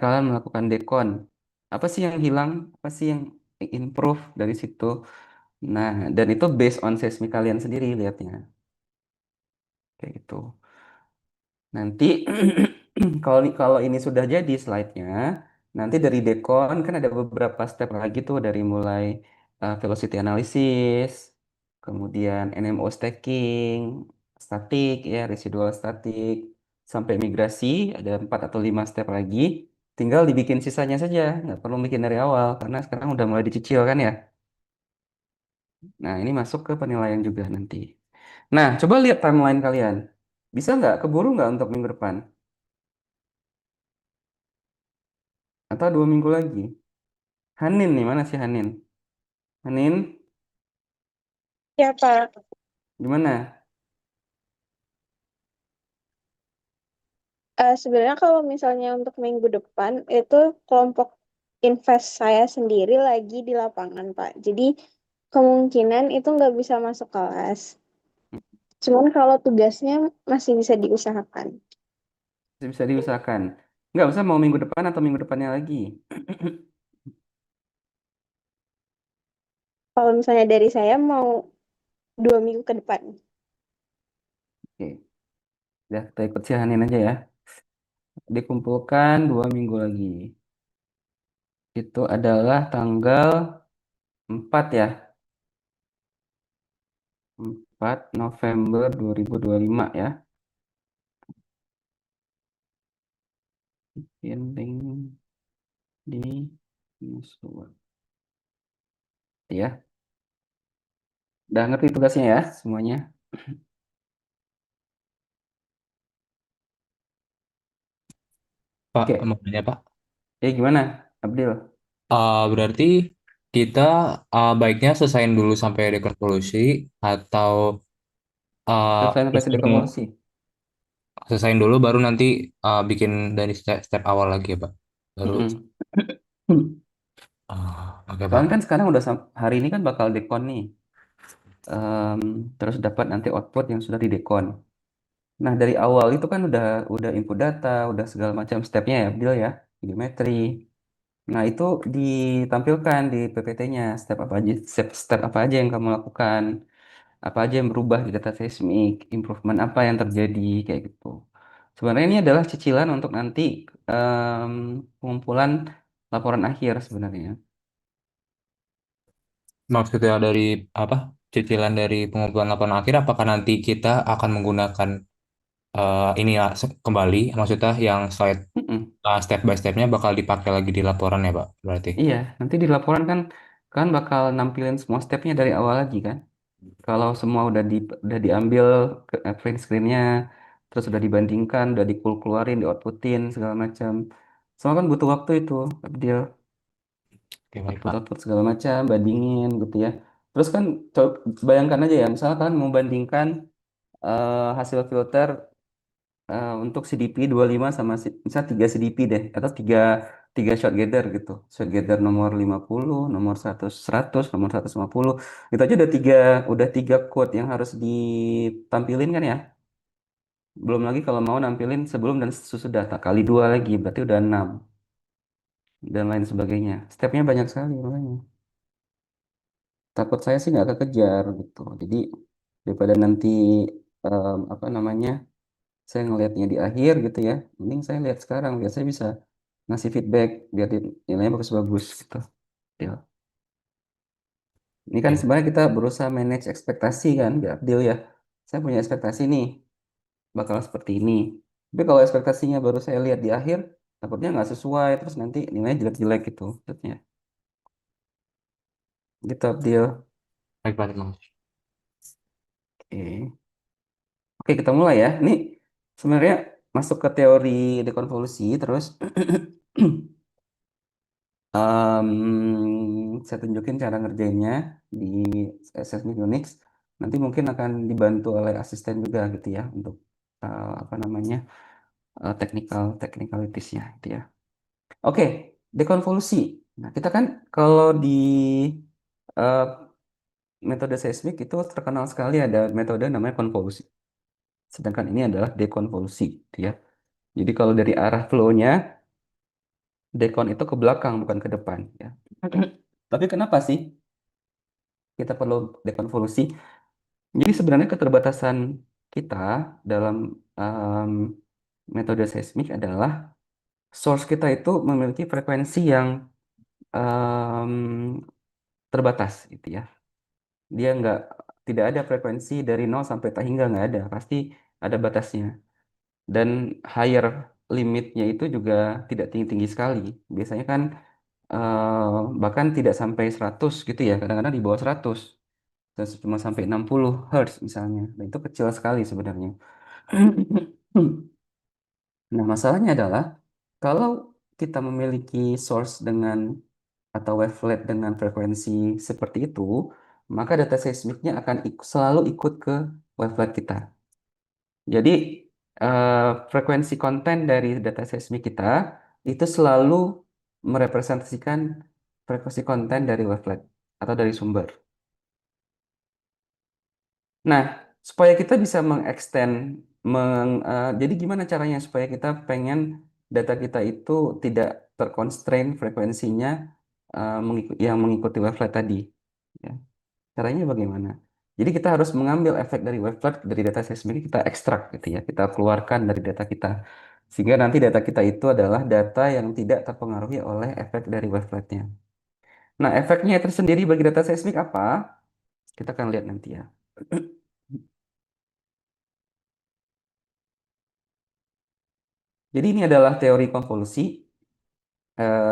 kalian melakukan dekon. Apa sih yang hilang? Apa sih yang improve dari situ? Nah, dan itu based on seismik kalian sendiri lihatnya. Kayak gitu. Nanti kalau ini sudah jadi slide-nya, nanti dari Dekon kan ada beberapa step lagi tuh dari mulai velocity analysis, kemudian NMO stacking, statik ya, residual statik, sampai migrasi ada 4 atau 5 step lagi. Tinggal dibikin sisanya saja, nggak perlu bikin dari awal karena sekarang udah mulai dicicil kan ya. Nah, ini masuk ke penilaian juga nanti. Nah, coba lihat timeline kalian. Bisa nggak keburu nggak untuk minggu depan? Atau 2 minggu lagi? Hanin nih, mana sih Hanin? Hanin, Ya, Pak. gimana? Sebenarnya kalau misalnya untuk minggu depan itu kelompok invest saya sendiri lagi di lapangan, Pak. Jadi kemungkinan itu nggak bisa masuk kelas. Cuman kalau tugasnya masih bisa diusahakan. Bisa diusahakan. Nggak usah mau minggu depan atau minggu depannya lagi. Kalau misalnya dari saya mau 2 minggu ke depan. Oke, ya kita ikut si Hanin aja ya. Dikumpulkan 2 minggu lagi. Itu adalah tanggal 4 ya. 4 November 2025 ya. Link di Musua. Ya, udah ngerti tugasnya ya semuanya. Pak, Oke, mau nanya Pak. gimana, Abdil? Berarti kita baiknya selesaiin dulu sampai dekonvolusi atau Selesai sampai langsung dekonvolusi. selesaiin dulu baru nanti bikin dari step awal lagi ya Pak. Baru. Mm-mm. Oke Soalnya kan Pak. sekarang udah hari ini kan bakal dekon nih. Em, terus dapat nanti output yang sudah didekon. Nah, dari awal itu kan udah input data, udah segala macam stepnya ya, Abdil ya, geometri. Nah, itu ditampilkan di PPT-nya, step apa aja yang kamu lakukan, apa aja yang berubah di data seismik, improvement apa yang terjadi, kayak gitu. Sebenarnya ini adalah cicilan untuk nanti em, pengumpulan laporan akhir sebenarnya. Maksudnya dari apa? Cicilan dari pengumpulan laporan akhir apakah nanti kita akan menggunakan ini ya, kembali maksudnya yang slide Mm-mm. step by stepnya bakal dipakai lagi di laporan ya Pak berarti. Iya, nanti di laporan kan kan bakal nampilin semua stepnya dari awal lagi kan. Kalau semua udah diambil ke print screen-nya, terus udah dibandingkan, udah keluarin, di outputin segala macam. Semua kan butuh waktu itu, Abdil. Oke baik Pak. Output-output segala macam, bandingin gitu ya. Terus kan bayangkan aja ya, misalnya kalian mau bandingkan hasil filter untuk CDP 25 sama misal 3 CDP deh atau tiga tiga shot gather gitu. Shot gather nomor 50, nomor 100, nomor 150. Itu aja udah tiga code yang harus ditampilin kan ya. Belum lagi kalau mau nampilin sebelum dan sesudah tak kali dua lagi berarti udah 6 dan lain sebagainya. Stepnya banyak sekali makanya. Takut saya sih nggak kekejar gitu. Jadi daripada nanti apa namanya saya ngelihatnya di akhir gitu ya, mending saya lihat sekarang biar saya bisa ngasih feedback biar nilainya bagus-bagus gitu. Ya. Ini kan Oke. sebenarnya kita berusaha manage ekspektasi kan, biar deal ya. Saya punya ekspektasi nih, bakal seperti ini. Tapi kalau ekspektasinya baru saya lihat di akhir, takutnya nggak sesuai, terus nanti nilainya jelek-jelek gitu. Maksudnya. Gitu, deal. Baik Pak, terima kasih. Oke. Oke, kita mulai ya. Ini sebenarnya masuk ke teori dekonvolusi, terus saya tunjukin cara ngerjainnya di Seismic Unix. Nanti mungkin akan dibantu oleh asisten juga gitu ya untuk apa namanya technicalitiesnya gitu ya. Oke, dekonvolusi. Nah, kita kan kalau di eh, metode seismik itu terkenal sekali ada metode namanya konvolusi. Sedangkan ini adalah dekonvolusi gitu ya. Jadi kalau dari arah flow-nya Dekon itu ke belakang bukan ke depan ya. Tapi kenapa sih kita perlu dekonvolusi? Jadi sebenarnya keterbatasan kita dalam em, metode seismik adalah source kita itu memiliki frekuensi yang em, terbatas gitu ya. Dia nggak tidak ada frekuensi dari nol sampai tak hingga nggak ada, pasti ada batasnya. Dan higher limitnya itu juga tidak tinggi-tinggi sekali. Biasanya kan bahkan tidak sampai 100 gitu ya, kadang-kadang di bawah 100 dan cuma sampai 60 Hz misalnya. Dan itu kecil sekali sebenarnya. Nah, masalahnya adalah kalau kita memiliki source dengan atau wavelet dengan frekuensi seperti itu, maka data seismiknya akan selalu ikut ke wavelet kita. Jadi frekuensi konten dari data seismik kita itu selalu merepresentasikan frekuensi konten dari wavelet atau dari sumber. Nah, supaya kita bisa mengextend, jadi gimana caranya supaya kita pengen data kita itu tidak terconstrain frekuensinya yang mengikuti wavelet tadi. Ya. Caranya bagaimana? Jadi kita harus mengambil efek dari wavelet dari data seismik kita ekstrak gitu ya, kita keluarkan dari data kita. Sehingga nanti data kita itu adalah data yang tidak terpengaruhi oleh efek dari waveletnya. Nah, efeknya tersendiri bagi data seismik apa? Kita akan lihat nanti ya. Jadi ini adalah teori konvolusi.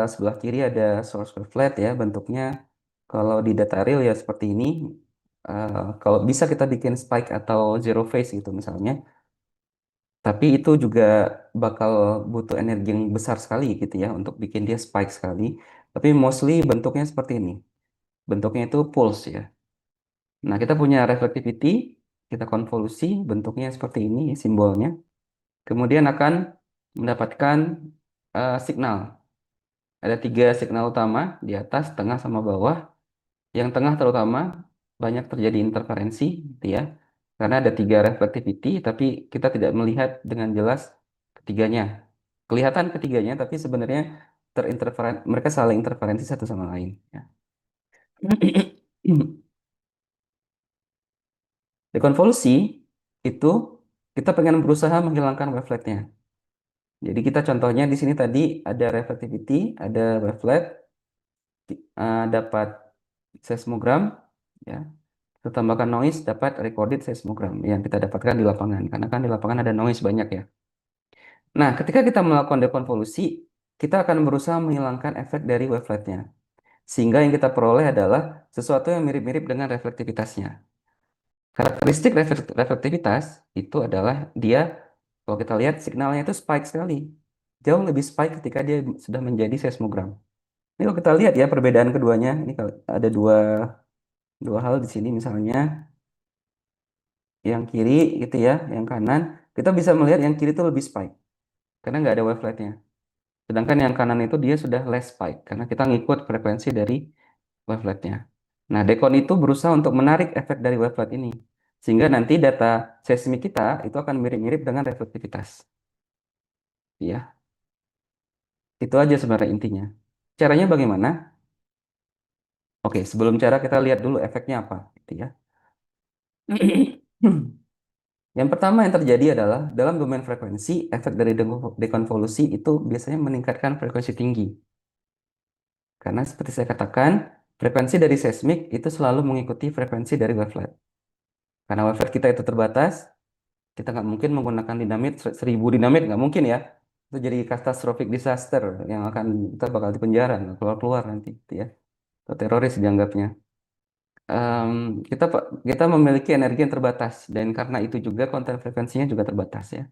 Sebelah kiri ada source wavelet ya, bentuknya kalau di data real ya seperti ini. Kalau bisa kita bikin spike atau zero phase gitu misalnya. Tapi itu juga bakal butuh energi yang besar sekali gitu ya untuk bikin dia spike sekali. Tapi mostly bentuknya seperti ini. Bentuknya itu pulse ya. Nah, kita punya reflectivity, kita konvolusi, bentuknya seperti ini simbolnya. Kemudian akan mendapatkan signal. Ada tiga signal utama di atas, tengah, sama bawah. Yang tengah terutama banyak terjadi interferensi, gitu ya. Karena ada tiga reflectivity, tapi kita tidak melihat dengan jelas ketiganya. Kelihatan ketiganya, tapi sebenarnya mereka saling interferensi satu sama lain. Ya. Dekonvolusi itu kita pengen berusaha menghilangkan waveletnya. Jadi kita contohnya di sini tadi ada reflectivity, ada wavelet, dapat seismogram, ya. Kita tambahkan noise, dapat recorded seismogram yang kita dapatkan di lapangan. Karena kan di lapangan ada noise banyak ya. Nah, ketika kita melakukan dekonvolusi, kita akan berusaha menghilangkan efek dari waveletnya. Sehingga yang kita peroleh adalah sesuatu yang mirip-mirip dengan reflektivitasnya. Karakteristik reflektivitas itu adalah dia, kalau kita lihat signalnya itu spike sekali. Jauh lebih spike ketika dia sudah menjadi seismogram. Ini kalau kita lihat ya perbedaan keduanya, ini ada dua hal di sini misalnya, yang kiri gitu ya, yang kanan, kita bisa melihat yang kiri itu lebih spike karena nggak ada waveletnya. Sedangkan yang kanan itu dia sudah less spike karena kita ngikut frekuensi dari waveletnya. Nah, Dekon itu berusaha untuk menarik efek dari wavelet ini. Sehingga nanti data seismik kita itu akan mirip-mirip dengan reflektivitas. Ya, itu aja sebenarnya intinya. Caranya bagaimana? Oke, sebelum cara kita lihat dulu efeknya apa, gitu ya. Yang pertama yang terjadi adalah dalam domain frekuensi, efek dari dekonvolusi itu biasanya meningkatkan frekuensi tinggi. Karena seperti saya katakan, frekuensi dari seismik itu selalu mengikuti frekuensi dari wavelet. Karena wavelet kita itu terbatas, kita nggak mungkin menggunakan dinamit 1000 dinamit, nggak mungkin ya. Itu jadi catastrophic disaster yang akan kita bakal dipenjara, nggak keluar-keluar nanti, gitu ya. Atau teroris dianggapnya. Em, kita memiliki energi yang terbatas dan karena itu juga konten frekuensinya juga terbatas ya.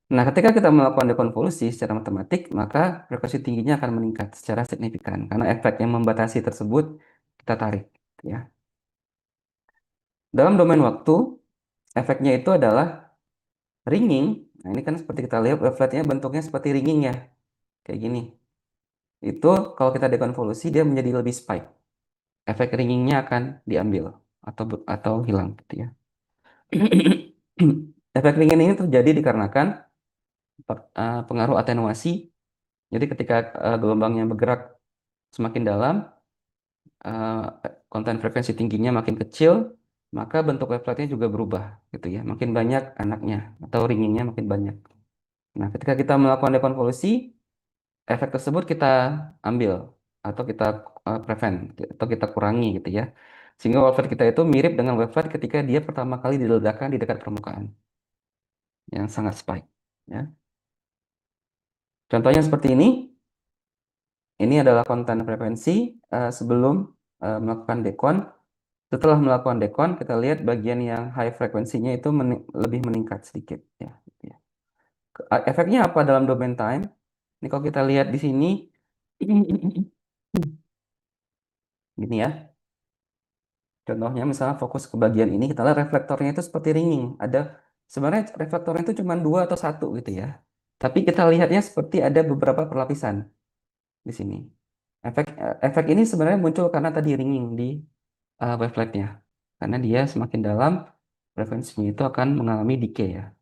Nah, ketika kita melakukan dekonvolusi secara matematik, maka frekuensi tingginya akan meningkat secara signifikan karena efek yang membatasi tersebut kita tarik ya. Dalam domain waktu, efeknya itu adalah ringing. Nah, ini kan seperti kita lihat waveletnya bentuknya seperti ringing ya, kayak gini. Itu kalau kita dekonvolusi dia menjadi lebih spike. Efek ringingnya akan diambil atau hilang gitu ya. Efek ringing ini terjadi dikarenakan pengaruh atenuasi Jadi ketika gelombangnya bergerak semakin dalam, eh, konten frekuensi tingginya makin kecil, maka bentuk waveletnya juga berubah, gitu ya. Makin banyak anaknya atau ringingnya makin banyak. Nah, ketika kita melakukan dekonvolusi, efek tersebut kita ambil atau kita prevent atau kita kurangi, gitu ya. Sehingga wavelet kita itu mirip dengan wavelet ketika dia pertama kali diledakkan di dekat permukaan, yang sangat spike. Ya. Contohnya seperti ini. Ini adalah konten frekuensi sebelum melakukan dekon. Setelah melakukan dekon, kita lihat bagian yang high frekuensinya itu lebih meningkat sedikit. Ya, gitu ya. Efeknya apa dalam domain time? Ini kalau kita lihat di sini, gini ya. Contohnya misalnya fokus ke bagian ini, kita lihat reflektornya itu seperti ringing. Sebenarnya reflektornya itu cuma dua atau satu gitu ya. Tapi kita lihatnya seperti ada beberapa perlapisan di sini. Efek ini sebenarnya muncul karena tadi ringing di waveletnya. Karena dia semakin dalam, frekuensinya itu akan mengalami decay ya.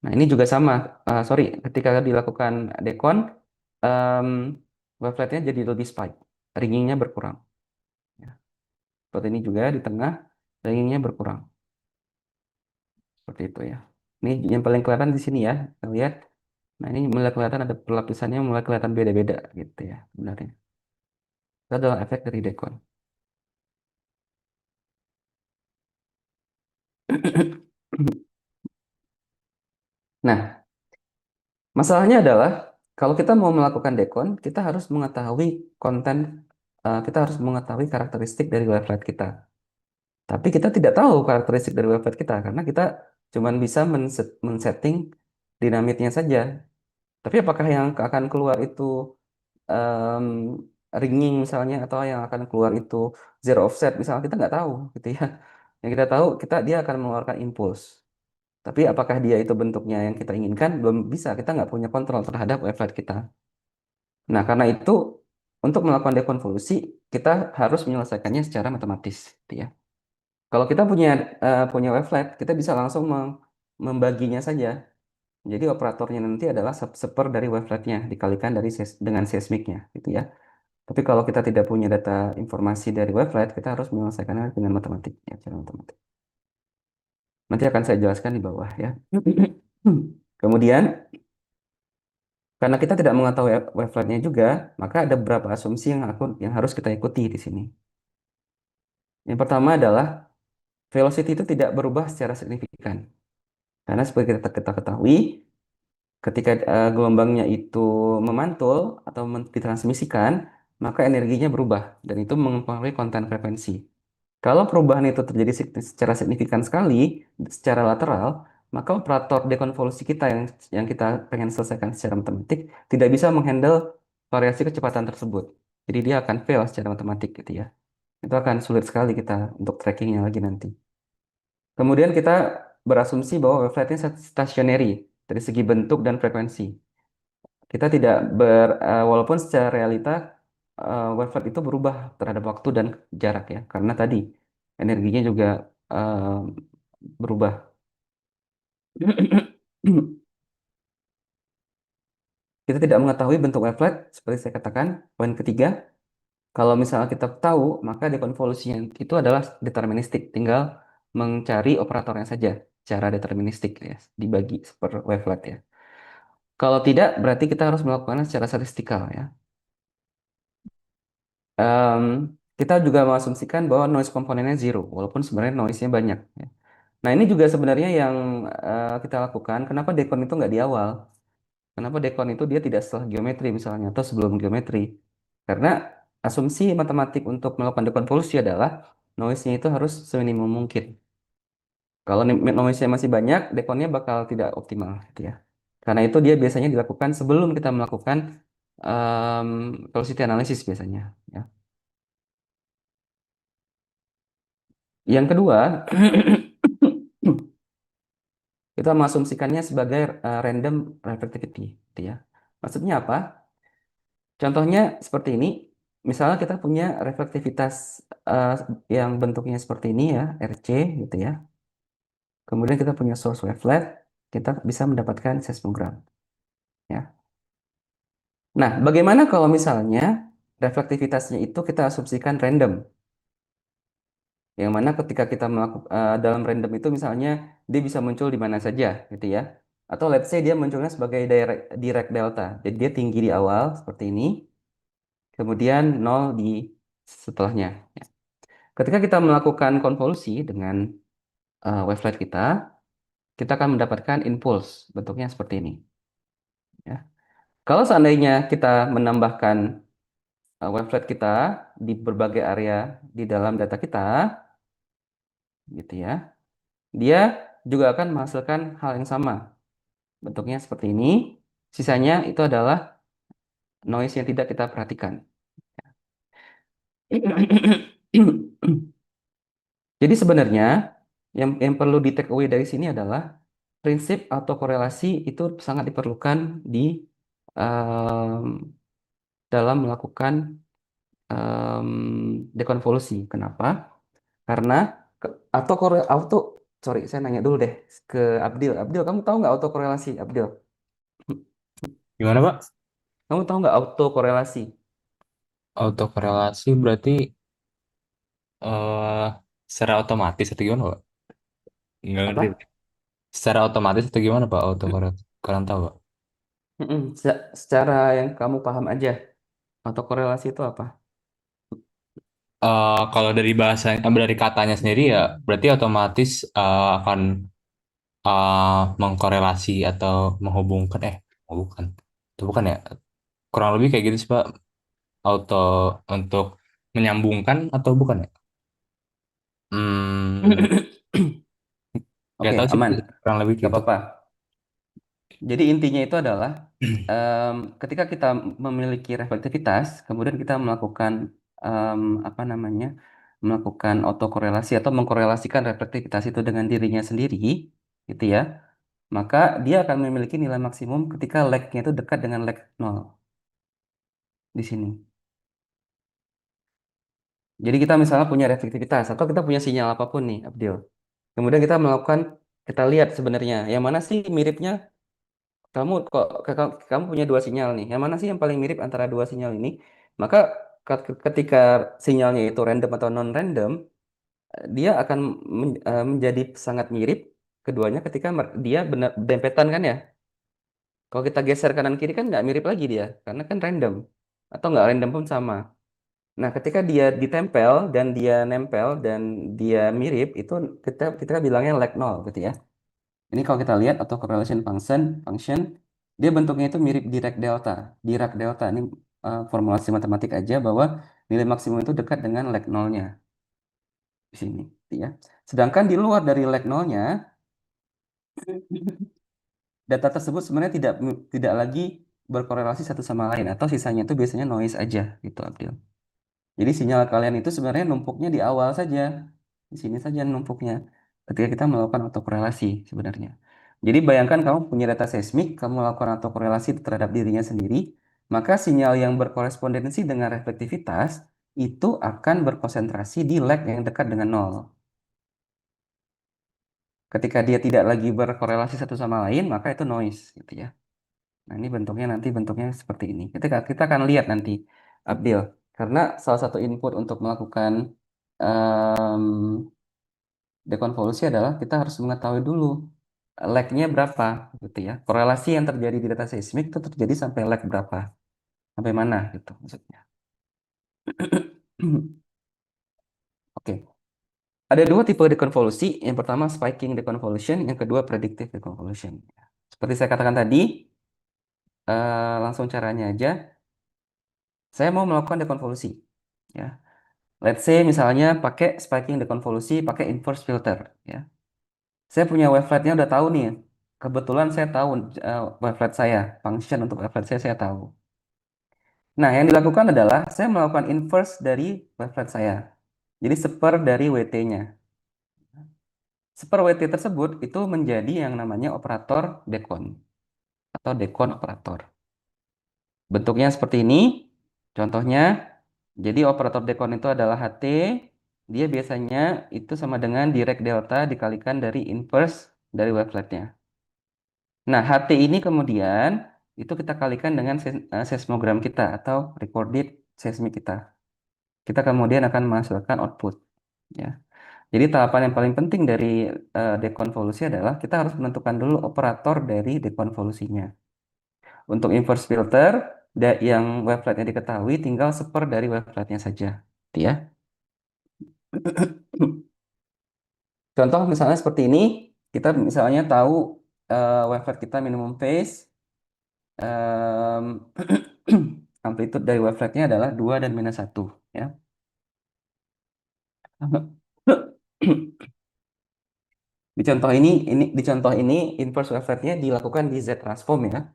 Nah, ini juga sama. Sorry, ketika dilakukan dekon, em, waveletnya jadi lebih spike. Ringingnya berkurang. Ya. Seperti ini juga di tengah, ringingnya berkurang. Seperti itu ya. Ini yang paling kelihatan di sini ya. Kita lihat. Nah, ini mulai kelihatan ada perlapisannya mulai kelihatan beda-beda gitu ya sebenarnya. Itu adalah efek dari dekon. Nah, masalahnya adalah kalau kita mau melakukan dekon, kita harus mengetahui konten, kita harus mengetahui karakteristik dari wavelet kita. Tapi kita tidak tahu karakteristik dari wavelet kita karena kita cuma bisa men-setting dinamitnya saja. Tapi apakah yang akan keluar itu em, ringing misalnya atau yang akan keluar itu zero offset misalnya kita nggak tahu gitu ya. Yang kita tahu dia akan mengeluarkan impuls. Tapi apakah dia itu bentuknya yang kita inginkan belum bisa. Kita nggak punya kontrol terhadap wavelet kita. Nah, karena itu untuk melakukan dekonvolusi, kita harus menyelesaikannya secara matematis, gitu ya. Kalau kita punya wavelet, kita bisa langsung membaginya saja. Jadi operatornya nanti adalah seper dari waveletnya dikalikan dengan seismiknya, gitu ya. Tapi kalau kita tidak punya data informasi dari wavelet, kita harus menyelesaikannya dengan matematik, ya, cara matematik. Nanti akan saya jelaskan di bawah, ya. Kemudian, karena kita tidak mengetahui waveletnya juga, maka ada beberapa asumsi yang harus kita ikuti di sini. Yang pertama adalah velocity itu tidak berubah secara signifikan. Karena seperti kita ketahui, ketika gelombangnya itu memantul atau ditransmisikan, maka energinya berubah dan itu mempengaruhi konten frekuensi. Kalau perubahan itu terjadi secara signifikan sekali, secara lateral, maka operator dekonvolusi kita yang kita pengen selesaikan secara matematik tidak bisa menghandle variasi kecepatan tersebut. Jadi dia akan fail secara matematik gitu ya. Itu akan sulit sekali kita untuk trackingnya lagi nanti. Kemudian kita berasumsi bahwa waveletnya stationary dari segi bentuk dan frekuensi. Kita tidak walaupun secara realita wavelet itu berubah terhadap waktu dan jarak ya, karena tadi energinya juga berubah. Kita tidak mengetahui bentuk wavelet, seperti saya katakan. Poin ketiga, kalau misalnya kita tahu, maka dekonvolusinya itu adalah deterministik. Tinggal mencari operatornya saja, secara deterministik ya, dibagi per wavelet ya. Kalau tidak, berarti kita harus melakukannya secara statistikal ya. Em, kita juga mengasumsikan bahwa noise komponennya zero, walaupun sebenarnya noise-nya banyak. Ya. Nah, ini juga sebenarnya yang kita lakukan. Kenapa dekon itu nggak di awal? Kenapa dekon itu dia tidak setelah geometri misalnya, atau sebelum geometri? Karena asumsi matematik untuk melakukan dekonvolusi adalah noise-nya itu harus seminimum mungkin. Kalau noise-nya masih banyak, dekonnya bakal tidak optimal, gitu ya. Karena itu dia biasanya dilakukan sebelum kita melakukan em, velocity analysis biasanya. Ya. Yang kedua, kita mengasumsikannya sebagai random reflectivity, gitu ya. Maksudnya apa? Contohnya seperti ini. Misalnya kita punya reflektivitas eh, yang bentuknya seperti ini ya, RC gitu ya. Kemudian kita punya source wavelet, kita bisa mendapatkan seismogram. Ya. Nah, bagaimana kalau misalnya reflektivitasnya itu kita asumsikan random? Yang mana ketika kita melakukan dalam random itu misalnya dia bisa muncul di mana saja gitu ya. Atau let's say dia munculnya sebagai direct delta. Jadi dia tinggi di awal seperti ini, kemudian nol di setelahnya. Ya. Ketika kita melakukan konvolusi dengan wavelet kita akan mendapatkan impuls bentuknya seperti ini. Ya. Kalau seandainya kita menambahkan wavelet kita di berbagai area di dalam data kita, gitu ya, dia juga akan menghasilkan hal yang sama. Bentuknya seperti ini. Sisanya itu adalah noise yang tidak kita perhatikan. Jadi sebenarnya yang perlu di take away dari sini adalah prinsip autokorelasi itu sangat diperlukan di em, dalam melakukan dekonvolusi. Kenapa? Karena sorry, saya nanya dulu deh ke Abdil. Abdil, kamu tahu nggak autokorelasi? Abdil, Gimana, Pak? kamu tahu nggak autokorelasi? Autokorelasi berarti eh secara otomatis atau gimana, Pak? Nggak ngerti. Apa? Secara otomatis atau gimana, Pak? Autokorelasi. Kalian tahu, Pak? Secara yang kamu paham aja, autokorelasi itu apa? Kalau dari bahasa, dari katanya sendiri ya, berarti otomatis akan mengkorelasi atau menghubungkan, oh bukan, itu bukan ya, kurang lebih kayak gitu sih Pak, auto untuk menyambungkan atau bukan ya? Hmm, nggak Oke, tahu sih Pak, aman. kurang lebih Gak gitu. apa-apa. Jadi intinya itu adalah ketika kita memiliki reflektivitas, kemudian kita melakukan em, apa namanya, melakukan autokorelasi atau mengkorelasikan reflektivitas itu dengan dirinya sendiri, gitu ya. Maka dia akan memiliki nilai maksimum ketika lag-nya itu dekat dengan lag nol di sini. Jadi kita misalnya punya reflektivitas atau kita punya sinyal apapun nih, Abdil. Kemudian kita melakukan, kita lihat sebenarnya yang mana sih miripnya. Kamu punya dua sinyal nih. Yang mana sih yang paling mirip antara dua sinyal ini? Maka ketika sinyalnya itu random atau non-random, dia akan menjadi sangat mirip keduanya ketika dia benar dempetan kan ya. Kalau kita geser kanan kiri kan nggak mirip lagi dia, karena kan random atau nggak random pun sama. Nah, ketika dia ditempel dan dia nempel dan dia mirip, itu kita kita bilangnya lag nol gitu ya. Ini kalau kita lihat autocorrelation function dia bentuknya itu mirip Dirac delta. Dirac delta ini formulasi matematik aja bahwa nilai maksimum itu dekat dengan lag nolnya di sini, gitu ya. Sedangkan di luar dari lag nolnya, data tersebut sebenarnya tidak lagi berkorelasi satu sama lain atau sisanya itu biasanya noise aja gitu, Abdul. Jadi sinyal kalian itu sebenarnya numpuknya di awal saja. Di sini saja numpuknya. Ketika kita melakukan autokorelasi sebenarnya. Jadi bayangkan kamu punya data seismik, kamu melakukan autokorelasi terhadap dirinya sendiri, maka sinyal yang berkorespondensi dengan reflektivitas itu akan berkonsentrasi di lag yang dekat dengan nol. Ketika dia tidak lagi berkorelasi satu sama lain, maka itu noise gitu ya. Nah, ini bentuknya seperti ini. Kita akan lihat nanti, Abdil, karena salah satu input untuk melakukan em, dekonvolusi adalah kita harus mengetahui dulu lag-nya berapa, gitu ya. Korelasi yang terjadi di data seismik itu terjadi sampai lag berapa, sampai mana, gitu maksudnya. Oke, ada dua tipe dekonvolusi. Yang pertama spiking deconvolution, yang kedua predictive deconvolution. Seperti saya katakan tadi, langsung caranya aja. Saya mau melakukan dekonvolusi. Ya. Let's say misalnya pakai spiking dekonvolusi, pakai inverse filter. Ya. Saya punya waveletnya udah tahu nih. Kebetulan saya tahu wavelet saya, function untuk wavelet saya tahu. Nah, yang dilakukan adalah saya melakukan inverse dari wavelet saya. Jadi seper dari WT-nya. Seper WT tersebut itu menjadi yang namanya operator dekon atau dekon operator. Bentuknya seperti ini. Contohnya, jadi operator dekon itu adalah HT. Dia biasanya itu sama dengan direct delta dikalikan dari inverse dari waveletnya. Nah, HT ini kemudian itu kita kalikan dengan seismogram kita atau recorded seismic kita. Kita kemudian akan menghasilkan output. Ya. Jadi tahapan yang paling penting dari dekonvolusi adalah kita harus menentukan dulu operator dari dekonvolusinya. Untuk inverse filter, yang waveletnya diketahui tinggal seper dari waveletnya saja. Gitu ya. Contoh misalnya seperti ini, kita misalnya tahu wavelet kita minimum phase, em, amplitude dari waveletnya adalah 2 dan -1. Ya. Di contoh ini inverse waveletnya dilakukan di Z transform ya.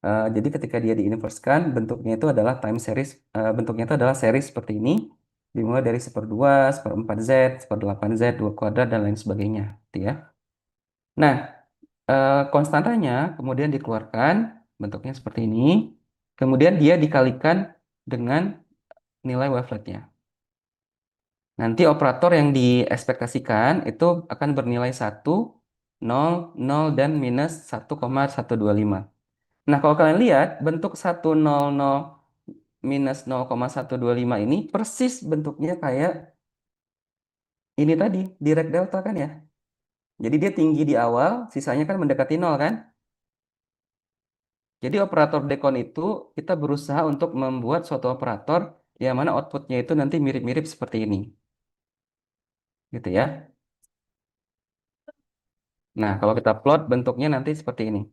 Jadi ketika dia diinverskan, bentuknya itu adalah time series, bentuknya itu adalah series seperti ini, dimulai dari 1/2, 1/4 Z, 1/8 Z, 2 kuadrat, dan lain sebagainya. Gitu ya. Nah, konstantanya kemudian dikeluarkan, bentuknya seperti ini, kemudian dia dikalikan dengan nilai waveletnya. Nanti operator yang diekspektasikan itu akan bernilai 1, 0, 0, dan -1,125. Nah, kalau kalian lihat, bentuk 100 -0,125 ini persis bentuknya kayak ini tadi, direct delta kan ya. Jadi dia tinggi di awal, sisanya kan mendekati 0 kan. Jadi operator dekon itu kita berusaha untuk membuat suatu operator yang mana outputnya itu nanti mirip-mirip seperti ini. Gitu ya. Nah, kalau kita plot bentuknya nanti seperti ini.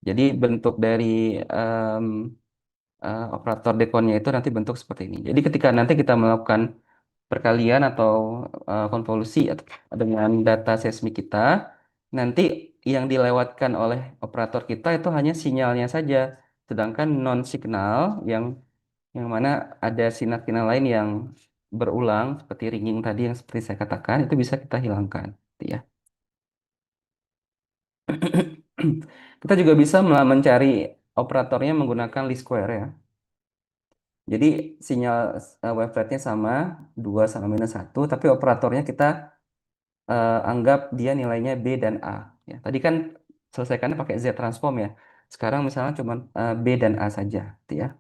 Jadi bentuk dari em, operator dekonnya itu nanti bentuk seperti ini. Jadi ketika nanti kita melakukan perkalian atau konvolusi dengan data seismik kita, nanti yang dilewatkan oleh operator kita itu hanya sinyalnya saja, sedangkan non signal yang mana ada sinyal lain yang berulang seperti ringing tadi yang seperti saya katakan itu bisa kita hilangkan, gitu ya. Kita juga bisa mencari operatornya menggunakan least square ya. Jadi sinyal waveletnya sama 2 sama -1, tapi operatornya kita anggap dia nilainya B dan A. Ya, tadi kan selesaikannya pakai Z transform ya. Sekarang misalnya cuma B dan A saja, gitu ya.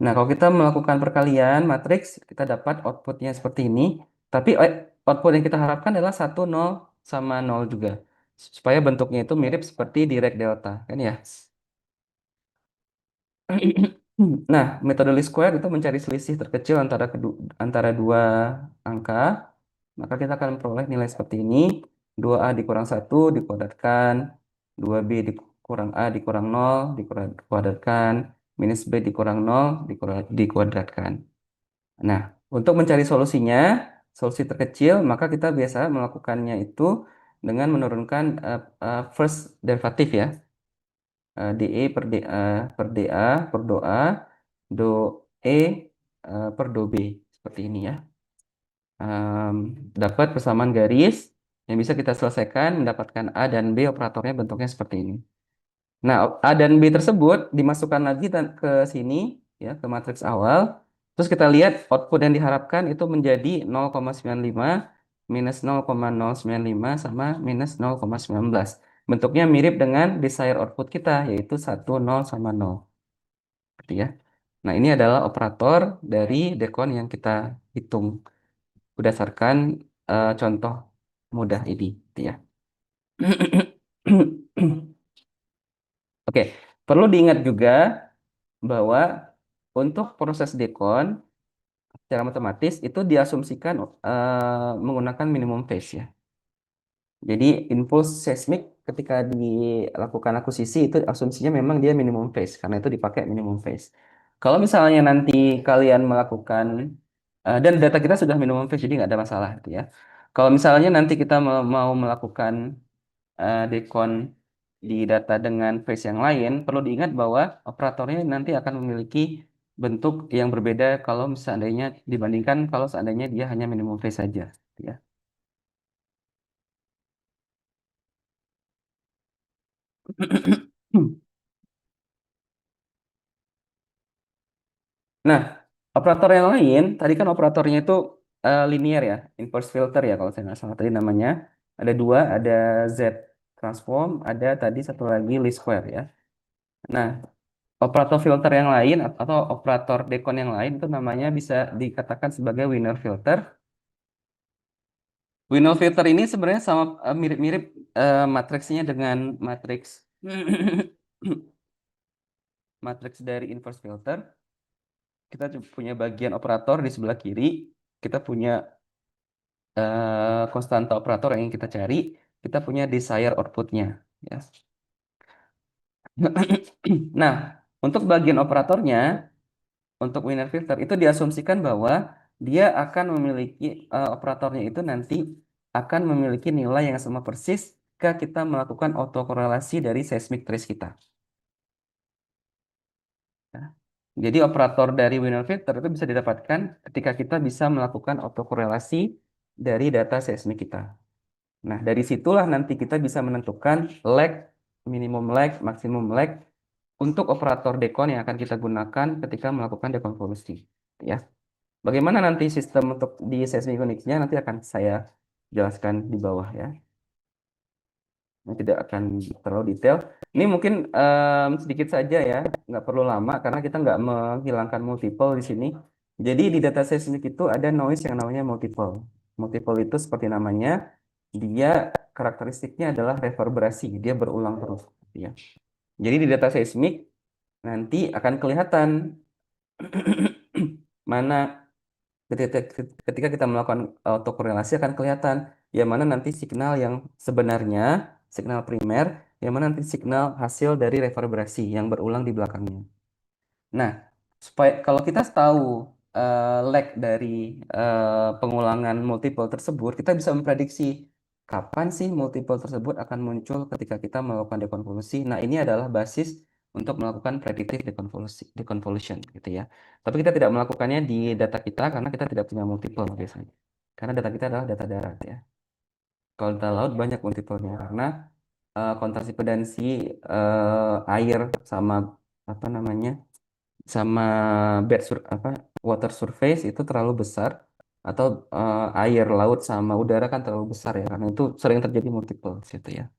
Nah, kalau kita melakukan perkalian matriks, kita dapat outputnya seperti ini. Tapi output yang kita harapkan adalah 1, 0 sama 0 juga. Supaya bentuknya itu mirip seperti direct delta, kan ya. Nah, metode least square itu mencari selisih terkecil antara dua angka. Maka kita akan memperoleh nilai seperti ini. 2A dikurang 1 dikuadratkan. 2B dikurang A dikurang 0 dikuadratkan. Minus B dikurang 0 dikuadratkan. Nah, untuk mencari solusinya, solusi terkecil, maka kita biasa melakukannya itu dengan menurunkan first derivative ya. DE per DA per do A, do E per do B. Seperti ini ya. Em, Dapat persamaan garis yang bisa kita selesaikan mendapatkan A dan B operatornya bentuknya seperti ini. Nah, A dan B tersebut dimasukkan lagi ke sini ya ke matriks awal. Terus kita lihat output yang diharapkan itu menjadi 0,95 minus 0,095 sama minus 0,19. Bentuknya mirip dengan desired output kita yaitu 1, 0 sama 0. Gitu ya. Nah, ini adalah operator dari dekon yang kita hitung berdasarkan contoh mudah ini, gitu ya. Oke, perlu diingat juga bahwa untuk proses dekon secara matematis itu diasumsikan menggunakan minimum phase ya. Jadi impuls seismik ketika dilakukan akuisisi itu asumsinya memang dia minimum phase karena itu dipakai minimum phase. Kalau misalnya nanti kalian melakukan dan data kita sudah minimum phase jadi nggak ada masalah gitu ya. Kalau misalnya nanti kita mau melakukan dekon di data dengan phase yang lain, perlu diingat bahwa operatornya nanti akan memiliki bentuk yang berbeda kalau seandainya dibandingkan kalau seandainya dia hanya minimum phase saja, gitu ya. Nah, operator yang lain, tadi kan operatornya itu linear ya, inverse filter ya kalau saya nggak salah tadi namanya. Ada dua, ada Z transform, ada tadi satu lagi least square ya. Nah, operator filter yang lain atau operator dekon yang lain itu namanya bisa dikatakan sebagai winner filter. Winner filter ini sebenarnya sama mirip-mirip matriksnya dengan matriks matriks dari inverse filter. Kita punya bagian operator di sebelah kiri, kita punya konstanta operator yang ingin kita cari, kita punya desired outputnya. Ya. Nah, untuk bagian operatornya, untuk winner filter itu diasumsikan bahwa dia akan memiliki operatornya itu nanti akan memiliki nilai yang sama persis ketika kita melakukan autokorelasi dari seismic trace kita. Ya. Jadi operator dari winner filter itu bisa didapatkan ketika kita bisa melakukan autokorelasi dari data seismik kita. Nah, dari situlah nanti kita bisa menentukan lag, minimum lag, maksimum lag untuk operator dekon yang akan kita gunakan ketika melakukan dekonvolusi. Ya. Bagaimana nanti sistem untuk di seismikoniknya nanti akan saya jelaskan di bawah ya. Ini tidak akan terlalu detail. Ini mungkin sedikit saja ya, nggak perlu lama karena kita nggak menghilangkan multiple di sini. Jadi di data seismik itu ada noise yang namanya multiple. Multiple itu seperti namanya, dia karakteristiknya adalah reverberasi, dia berulang terus. Ya. Jadi di data seismik nanti akan kelihatan mana ketika, ketika kita melakukan autokorelasi akan kelihatan yang mana nanti signal yang sebenarnya, signal primer, yang mana nanti signal hasil dari reverberasi yang berulang di belakangnya. Nah, supaya kalau kita tahu lag dari pengulangan multiple tersebut, kita bisa memprediksi kapan sih multiple tersebut akan muncul ketika kita melakukan dekonvolusi. Nah, ini adalah basis untuk melakukan predictive deconvolution gitu ya. Tapi kita tidak melakukannya di data kita karena kita tidak punya multiple biasanya. Karena data kita adalah data darat ya. Kalau data laut banyak multiplenya karena kontraksi pedansi air sama apa namanya sama water surface itu terlalu besar atau air laut sama udara kan terlalu besar ya karena itu sering terjadi multiple situ ya.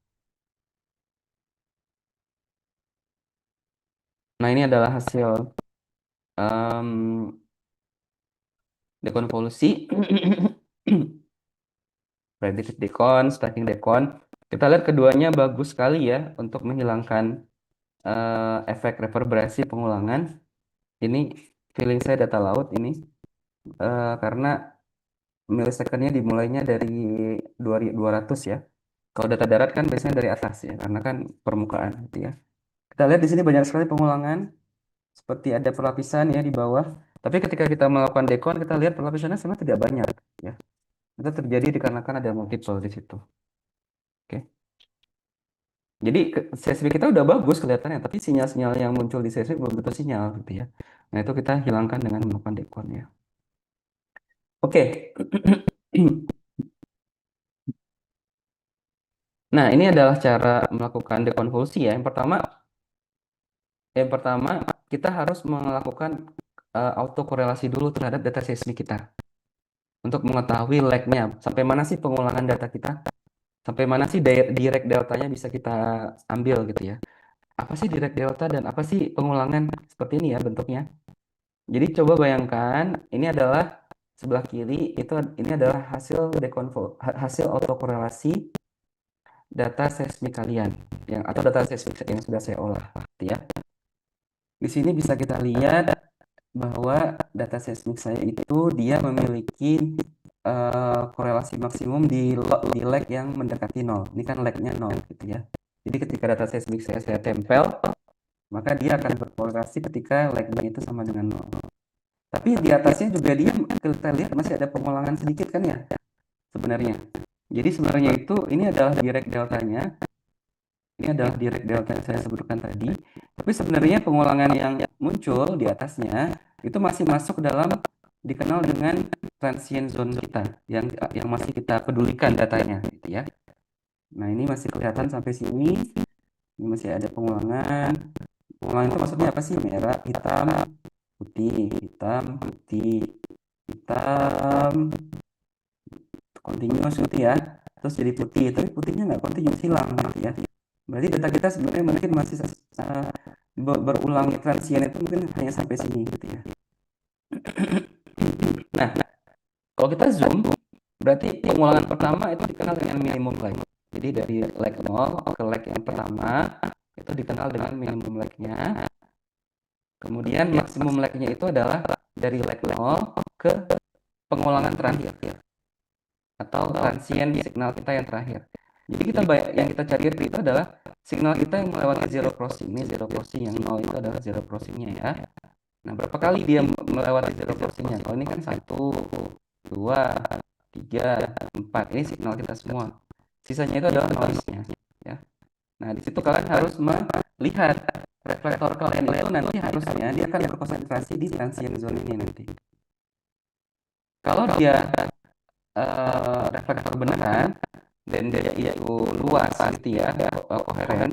Nah ini adalah hasil em, dekonvolusi predictive decon, stacking decon. Kita lihat keduanya bagus sekali ya untuk menghilangkan efek reverberasi pengulangan. Ini feeling saya data laut ini karena milisecondnya dimulainya dari 200 ya. Kalau data darat kan biasanya dari atas ya, karena kan permukaan gitu ya. Kita lihat di sini banyak sekali pengulangan, seperti ada perlapisan ya di bawah. Tapi ketika kita melakukan dekon, kita lihat perlapisannya sebenarnya tidak banyak ya. Itu terjadi dikarenakan ada multiple di situ. Oke. Jadi seismik kita udah bagus kelihatannya, tapi sinyal-sinyal yang muncul di seismik belum tentu sinyal gitu ya. Nah itu kita hilangkan dengan melakukan dekon ya. Oke. Nah, ini adalah cara melakukan dekonvolusi ya. Yang pertama kita harus melakukan autokorelasi dulu terhadap data seismik kita untuk mengetahui lag-nya. Sampai mana sih pengulangan data kita? Sampai mana sih direct deltanya bisa kita ambil gitu ya. Apa sih direct delta dan apa sih pengulangan? Seperti ini ya bentuknya. Jadi coba bayangkan ini adalah sebelah kiri ini adalah hasil autokorelasi data seismik kalian atau data seismik yang sudah saya olah gitu ya. Di sini bisa kita lihat bahwa data seismik saya itu dia memiliki korelasi maksimum di lag yang mendekati nol. Ini kan lagnya nol gitu ya. Jadi ketika data seismik saya tempel, maka dia akan berkorelasi ketika lagnya itu sama dengan nol. Tapi di atasnya juga dia kita lihat masih ada pengulangan sedikit kan ya sebenarnya. Jadi sebenarnya itu ini adalah direct deltanya. Ini adalah direct delta yang saya sebutkan tadi. Tapi sebenarnya pengulangan yang muncul di atasnya itu masih masuk dalam dikenal dengan transient zone kita yang masih kita pedulikan datanya gitu ya. Nah, ini masih kelihatan sampai sini. Ini masih ada pengulangan. Pengulangan itu maksudnya apa sih? Merah, hitam, putih, hitam, putih, hitam, continuous gitu ya. Terus jadi putih, tapi putihnya nggak continuous, hilang gitu ya. Berarti data kita sebenarnya mungkin masih berulangi transien itu mungkin hanya sampai sini gitu ya. Nah, kalau kita zoom, berarti pengulangan pertama itu dikenal dengan minimum lag. Jadi dari lag 0 ke lag yang pertama itu dikenal dengan minimum lag-nya. Kemudian maksimum lag-nya itu adalah dari lag 0 ke pengulangan terakhir atau transien signal kita yang terakhir. Jadi yang kita cari itu adalah signal kita yang melewati zero crossing. Ini zero crossing, yang 0 itu adalah zero crossingnya ya. Nah, berapa kali dia melewati zero crossingnya? Kalau ini kan 1, 2, 3, 4. Ini signal kita semua. Sisanya itu adalah noise-nya ya. Nah, di situ kalian harus melihat reflektor kalian itu nanti harusnya dia akan berkonsentrasi di transient zone ini nanti. Kalau dia reflektor beneran dan dia itu luas gitu ya, koheren,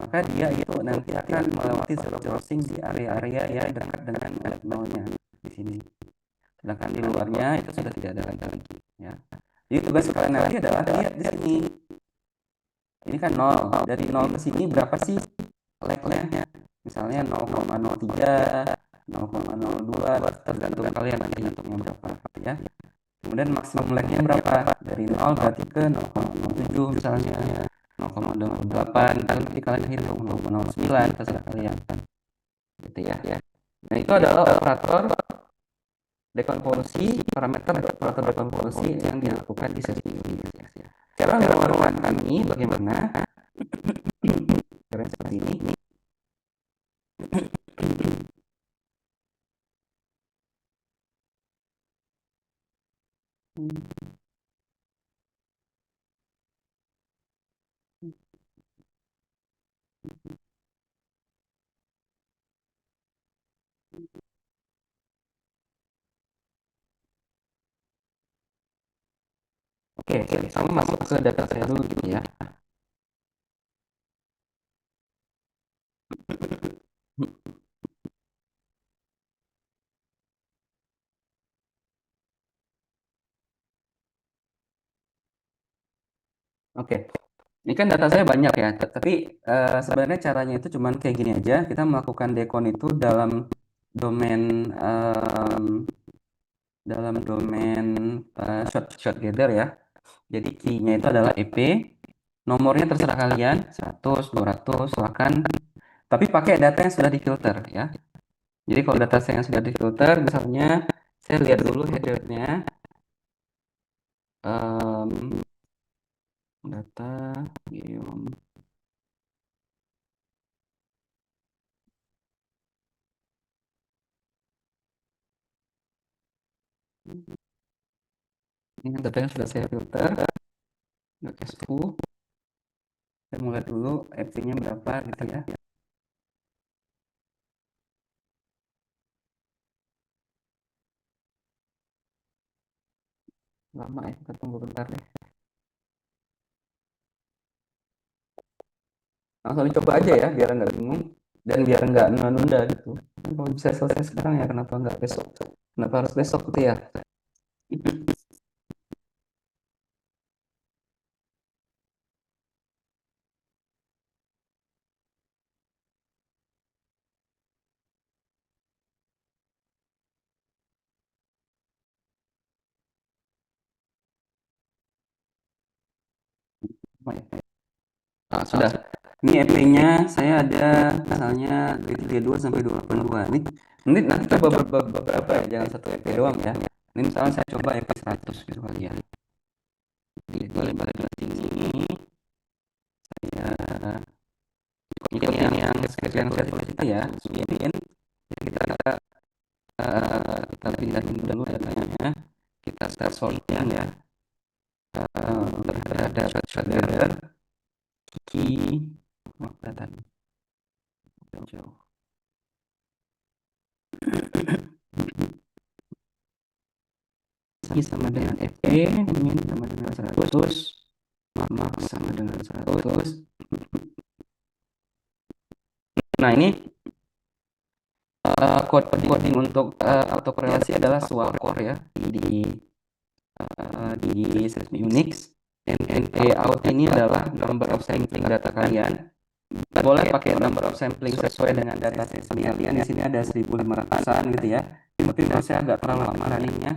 maka dia itu nanti akan melewati zero crossing di area-area yang dekat dengan leg nolnya di sini. Sedangkan di luarnya itu sudah tidak ada lagi ya. Jadi tugas kalian nanti adalah lihat di sini. Ini kan 0. Dari 0 ke sini berapa sih lag-nya? Misalnya 0,03, 0,02, tergantung kalian nanti hitungnya berapa ya. Kemudian maksimum lag-nya berapa? Dari 0 berarti ke 0,07 misalnya, 0,08, nanti kalian hitung 0,09, terserah kalian. Gitu ya. Nah, itu adalah operator dekonvolusi, parameter operator dekonvolusi yang dilakukan di sesi ini. Cara mengeluarkan ini bagaimana? Cara seperti ini. Oke, sama masuk ke data saya dulu gitu ya. Oke, ini kan data saya banyak ya, tapi sebenarnya caranya itu cuman kayak gini aja. Kita melakukan decon itu domain dalam domain short gather ya. Jadi key-nya itu adalah EP, nomornya terserah kalian, 100, 200, silakan. Tapi pakai data yang sudah difilter ya. Jadi kalau data saya yang sudah difilter, misalnya saya lihat dulu header-nya. Data geom. Ini data yang sudah saya filter. .su. Saya mulai dulu EP-nya berapa gitu ya. Lama ya, kita tunggu bentar deh. Langsung dicoba aja ya, biar nggak bingung dan biar nggak nunda gitu. Kan kalau bisa selesai sekarang ya, kenapa nggak besok? Kenapa harus besok gitu ya? Nah, sudah. Ini EP-nya saya ada misalnya dari 32 sampai 22. Ini nanti coba beberapa ya, jangan satu EP doang ya. Ini misalnya saya coba EP 100 gitu kali ya. Jadi balik ke sini. Saya mungkin yang sekian saya tulis itu ya, zoomin. Kita kita pindahin dulu datanya. Kita start sorting ya. Terhadap shredder key data jauh. Ini sama dengan FP, min sama dengan 100, max sama dengan 100. Nah, ini coding untuk autokorelasi adalah SWA-core ya di sistem Unix. NA out ini adalah number of sampling data kalian. boleh pakai number of sampling sesuai dengan data sesi kalian. Di sini ada 1.500-an gitu ya. Tapi menurut saya agak terlalu lama runningnya.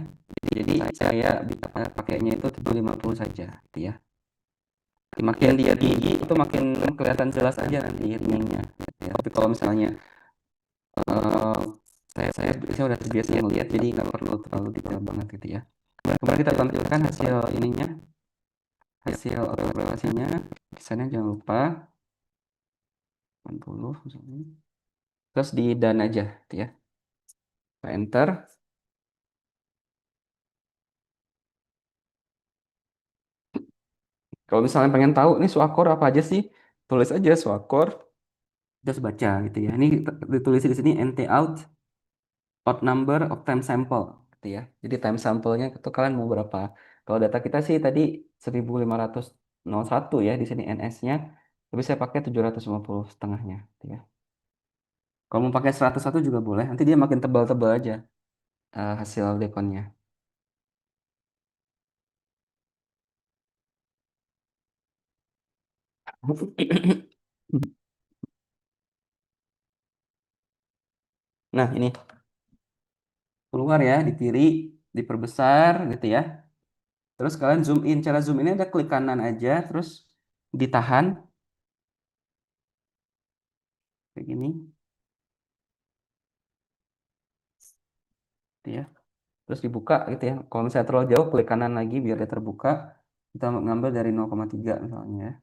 Jadi saya pakainya itu 750 saja gitu ya. Makin dia tinggi itu makin kelihatan jelas aja nanti ringingnya. Ya, tapi kalau misalnya eh, saya udah terbiasa ngeliat jadi nggak perlu terlalu detail banget gitu ya. Kemudian kita tampilkan hasil ininya, hasil operasinya. Desainnya jangan lupa 80 misalnya. Terus di dan aja gitu ya. Kita enter. Kalau misalnya pengen tahu nih Swakor apa aja sih, tulis aja Swakor, terus baca gitu ya. Ini ditulis di sini NT out odd number of time sample gitu ya. Jadi time sample-nya itu kalian mau berapa? Kalau data kita sih tadi 1501 ya di sini NS-nya, tapi saya pakai 750 setengahnya gitu ya. Kalau mau pakai 101 juga boleh, nanti dia makin tebal-tebal aja hasil dekonnya. Nah, ini keluar ya, di kiri, diperbesar gitu ya. Terus kalian zoom in. Cara zoom ini ada klik kanan aja, terus ditahan kayak gini, gitu ya. Terus dibuka gitu ya. Kalau misalnya terlalu jauh, klik kanan lagi biar dia terbuka. Kita ngambil dari 0,3 misalnya ya.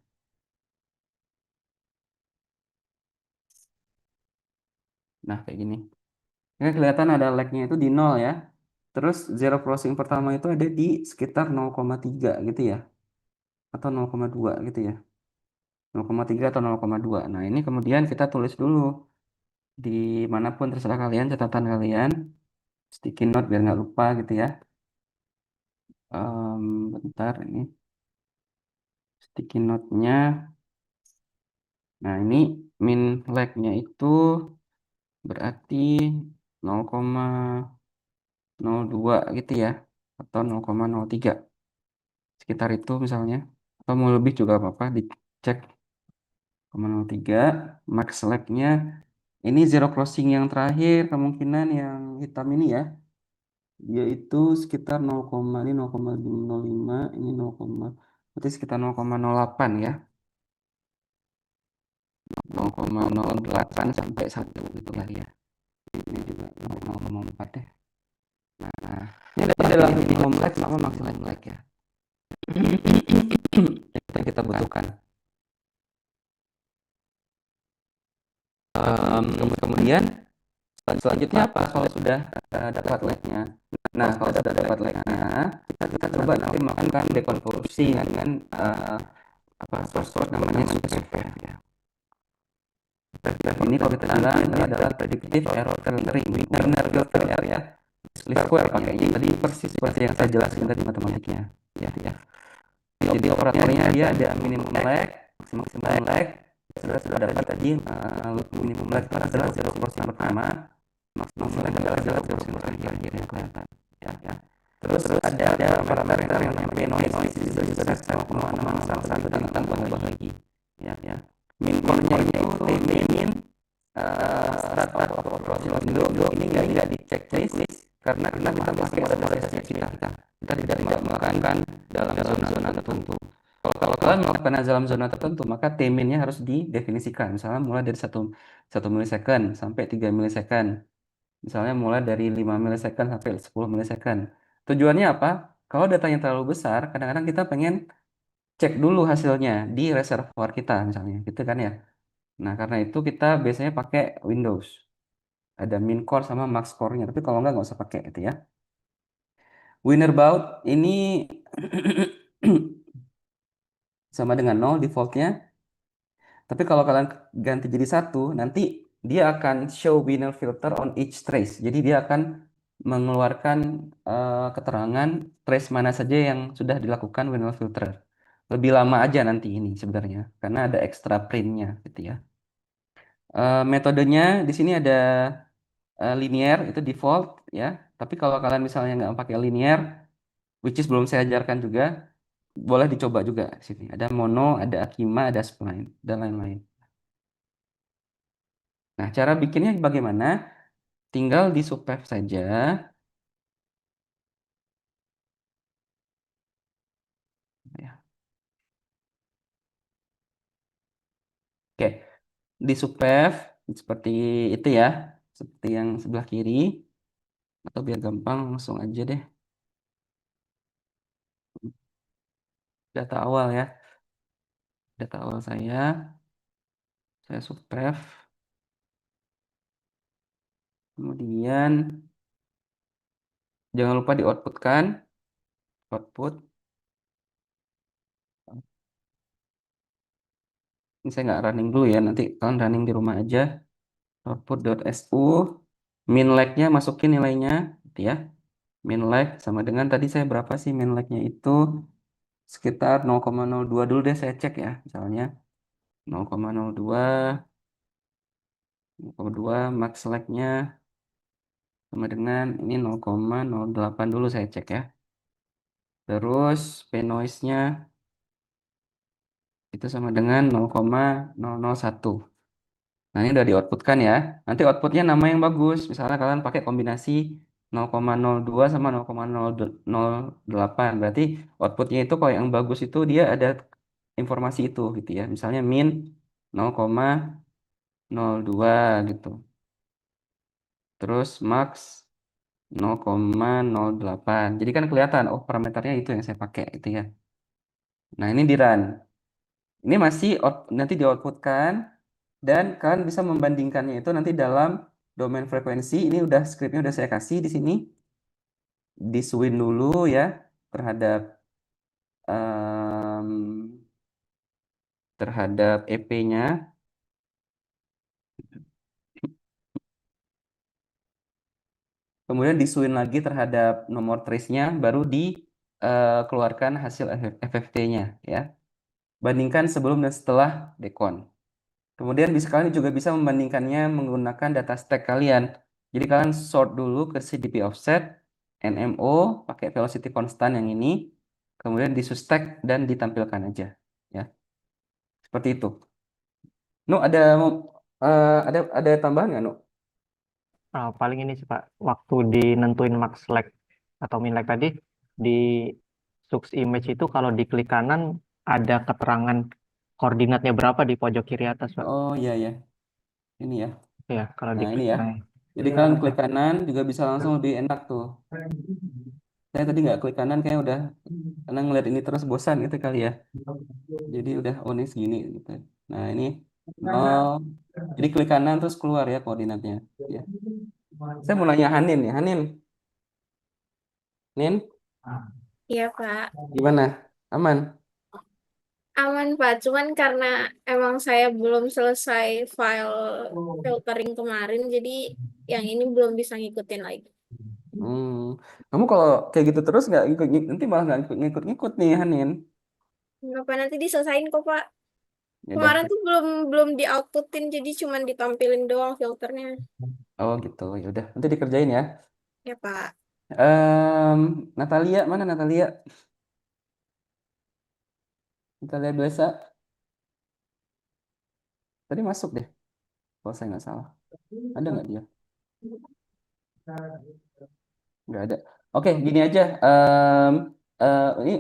Nah, kayak gini. Ini kelihatan ada lag-nya itu di 0 ya. Terus zero crossing pertama itu ada di sekitar 0,3 gitu ya. Atau 0,2 gitu ya. 0,3 atau 0,2. Nah, ini kemudian kita tulis dulu di manapun terserah kalian, catatan kalian. Sticky note biar nggak lupa gitu ya. Bentar ini sticky note-nya. Nah, ini min lag-nya itu berarti 0,02 gitu ya. Atau 0,03. Sekitar itu misalnya. Atau mau lebih juga apa-apa. Dicek 0,03. Max lag-nya. Ini zero crossing yang terakhir. Kemungkinan yang hitam ini ya. Yaitu sekitar 0, ini 0,05. Ini 0, berarti sekitar 0,08 ya. 0,08 sampai 1 gitu kali ya. Ini juga 0,4 deh. Nah, ini adalah minimum lag sama maksimum lag ya. Yang kita butuhkan. Kemudian selanjutnya apa kalau sudah dapat lag-nya? Nah, kalau sudah dapat lag-nya, kita coba nanti melakukan dekonvolusi dengan source namanya SUPEF ya. Ini kalau kita bilang ini adalah predictive error filtering, winner filter ya. Least square pakainya tadi persis seperti yang saya jelaskan tadi matematiknya. Ya. Jadi operatornya dia ada minimum lag, maximum lag. Sudah dapat tadi minimum lag adalah zero crossing pertama, maximum lag adalah zero crossing terakhir yang kelihatan. Ya. Terus ada parameter yang namanya noise itu juga saya mau sama tambah lagi. Ya. Min core-nya itu min start of process window ini nggak di checklist karena kita pakai mode sesi kita tidak melakukan dalam zona tertentu. Kalau kalian melakukan dalam zona tertentu maka T-min-nya harus didefinisikan. Misalnya mulai dari satu milisecond sampai 3 milisecond. Misalnya mulai dari 5 milisecond sampai 10 milisecond. Tujuannya apa? Kalau datanya terlalu besar, kadang-kadang kita pengen cek dulu hasilnya di reservoir kita misalnya, gitu kan ya. Nah, karena itu kita biasanya pakai Windows. Ada min core sama max core-nya. Tapi kalau nggak usah pakai itu ya. Winner bout ini sama dengan 0 defaultnya. Tapi kalau kalian ganti jadi 1, nanti dia akan show winner filter on each trace. Jadi dia akan mengeluarkan keterangan trace mana saja yang sudah dilakukan winner filter. Lebih lama aja nanti ini sebenarnya. Karena ada extra print-nya gitu ya. Metodenya di sini ada linear itu default ya. Tapi kalau kalian misalnya nggak pakai linear, which is belum saya ajarkan juga, boleh dicoba juga di sini. Ada mono, ada akima, ada spline, dan lain-lain. Nah, cara bikinnya bagaimana? Tinggal di subpath saja. Ya. Oke, di subpath seperti itu ya, seperti yang sebelah kiri. Atau biar gampang langsung aja deh. Data awal ya, data awal saya subpath. Kemudian jangan lupa di outputkan, output. Ini saya nggak running dulu ya, nanti kalian running di rumah aja. Output.su, min lag-nya masukin nilainya, gitu ya. Min lag sama dengan tadi saya berapa sih min lag-nya itu? Sekitar 0,02 dulu deh saya cek ya, misalnya 0,02, 0,2 max lag-nya sama dengan ini 0,08 dulu saya cek ya. Terus P noise-nya itu sama dengan 0,001. Nah, ini udah di outputkan ya. Nanti outputnya nama yang bagus. Misalnya kalian pakai kombinasi 0,02 sama 0,008. Berarti outputnya itu kalau yang bagus itu dia ada informasi itu gitu ya. Misalnya min 0,02 gitu. Terus max 0,08. Jadi kan kelihatan, oh parameternya itu yang saya pakai gitu ya. Nah, ini di run. Ini masih nanti di outputkan. Dan kalian bisa membandingkannya itu nanti dalam domain frekuensi. Ini udah scriptnya udah saya kasih di sini. Di swing dulu ya terhadap terhadap EP-nya. Kemudian di swing lagi terhadap nomor trace-nya, baru dikeluarkan hasil FFT-nya ya. Bandingkan sebelum dan setelah decon. Kemudian kalian juga bisa membandingkannya menggunakan data stack kalian. Jadi kalian sort dulu ke CDP offset, NMO, pakai velocity constant yang ini, kemudian disustek dan ditampilkan aja. Ya, seperti itu. Nu ada tambahan nggak, Nu? Paling ini sih Pak, waktu di nentuin max lag atau min lag tadi di sux image itu kalau diklik kanan ada keterangan koordinatnya berapa di pojok kiri atas Pak. Oh iya ya, ini ya. Ya, kalau Nah ini diklik ya. nah. Jadi kalian klik kanan juga bisa langsung lebih enak tuh. Saya tadi nggak klik kanan kayak udah karena ngeliat ini terus bosan gitu kali ya. Jadi udah oh ini segini gitu. Nah ini nol. Jadi klik kanan terus keluar ya koordinatnya. Ya. Saya mau nanya Hanin ya. Hanin, Nin, Iya, Pak. gimana? Aman? Aman, Pak. Cuman karena emang saya belum selesai file filtering kemarin, jadi yang ini belum bisa ngikutin lagi. Hmm. Kamu kalau kayak gitu terus nggak ikut nanti malah nggak ngikut-ngikut nih Hanin. Kenapa nanti diselesain kok, Pak? Ya udah. Kemarin tuh belum belum di outputin, jadi cuman ditampilin doang filternya. Oh gitu. Ya udah. Nanti dikerjain ya. Ya, Pak. Natalia mana Natalia? Natalia biasa. Tadi masuk deh. Kalau saya nggak salah. Ada nggak dia? Nggak ada. Oke, gini aja. Ini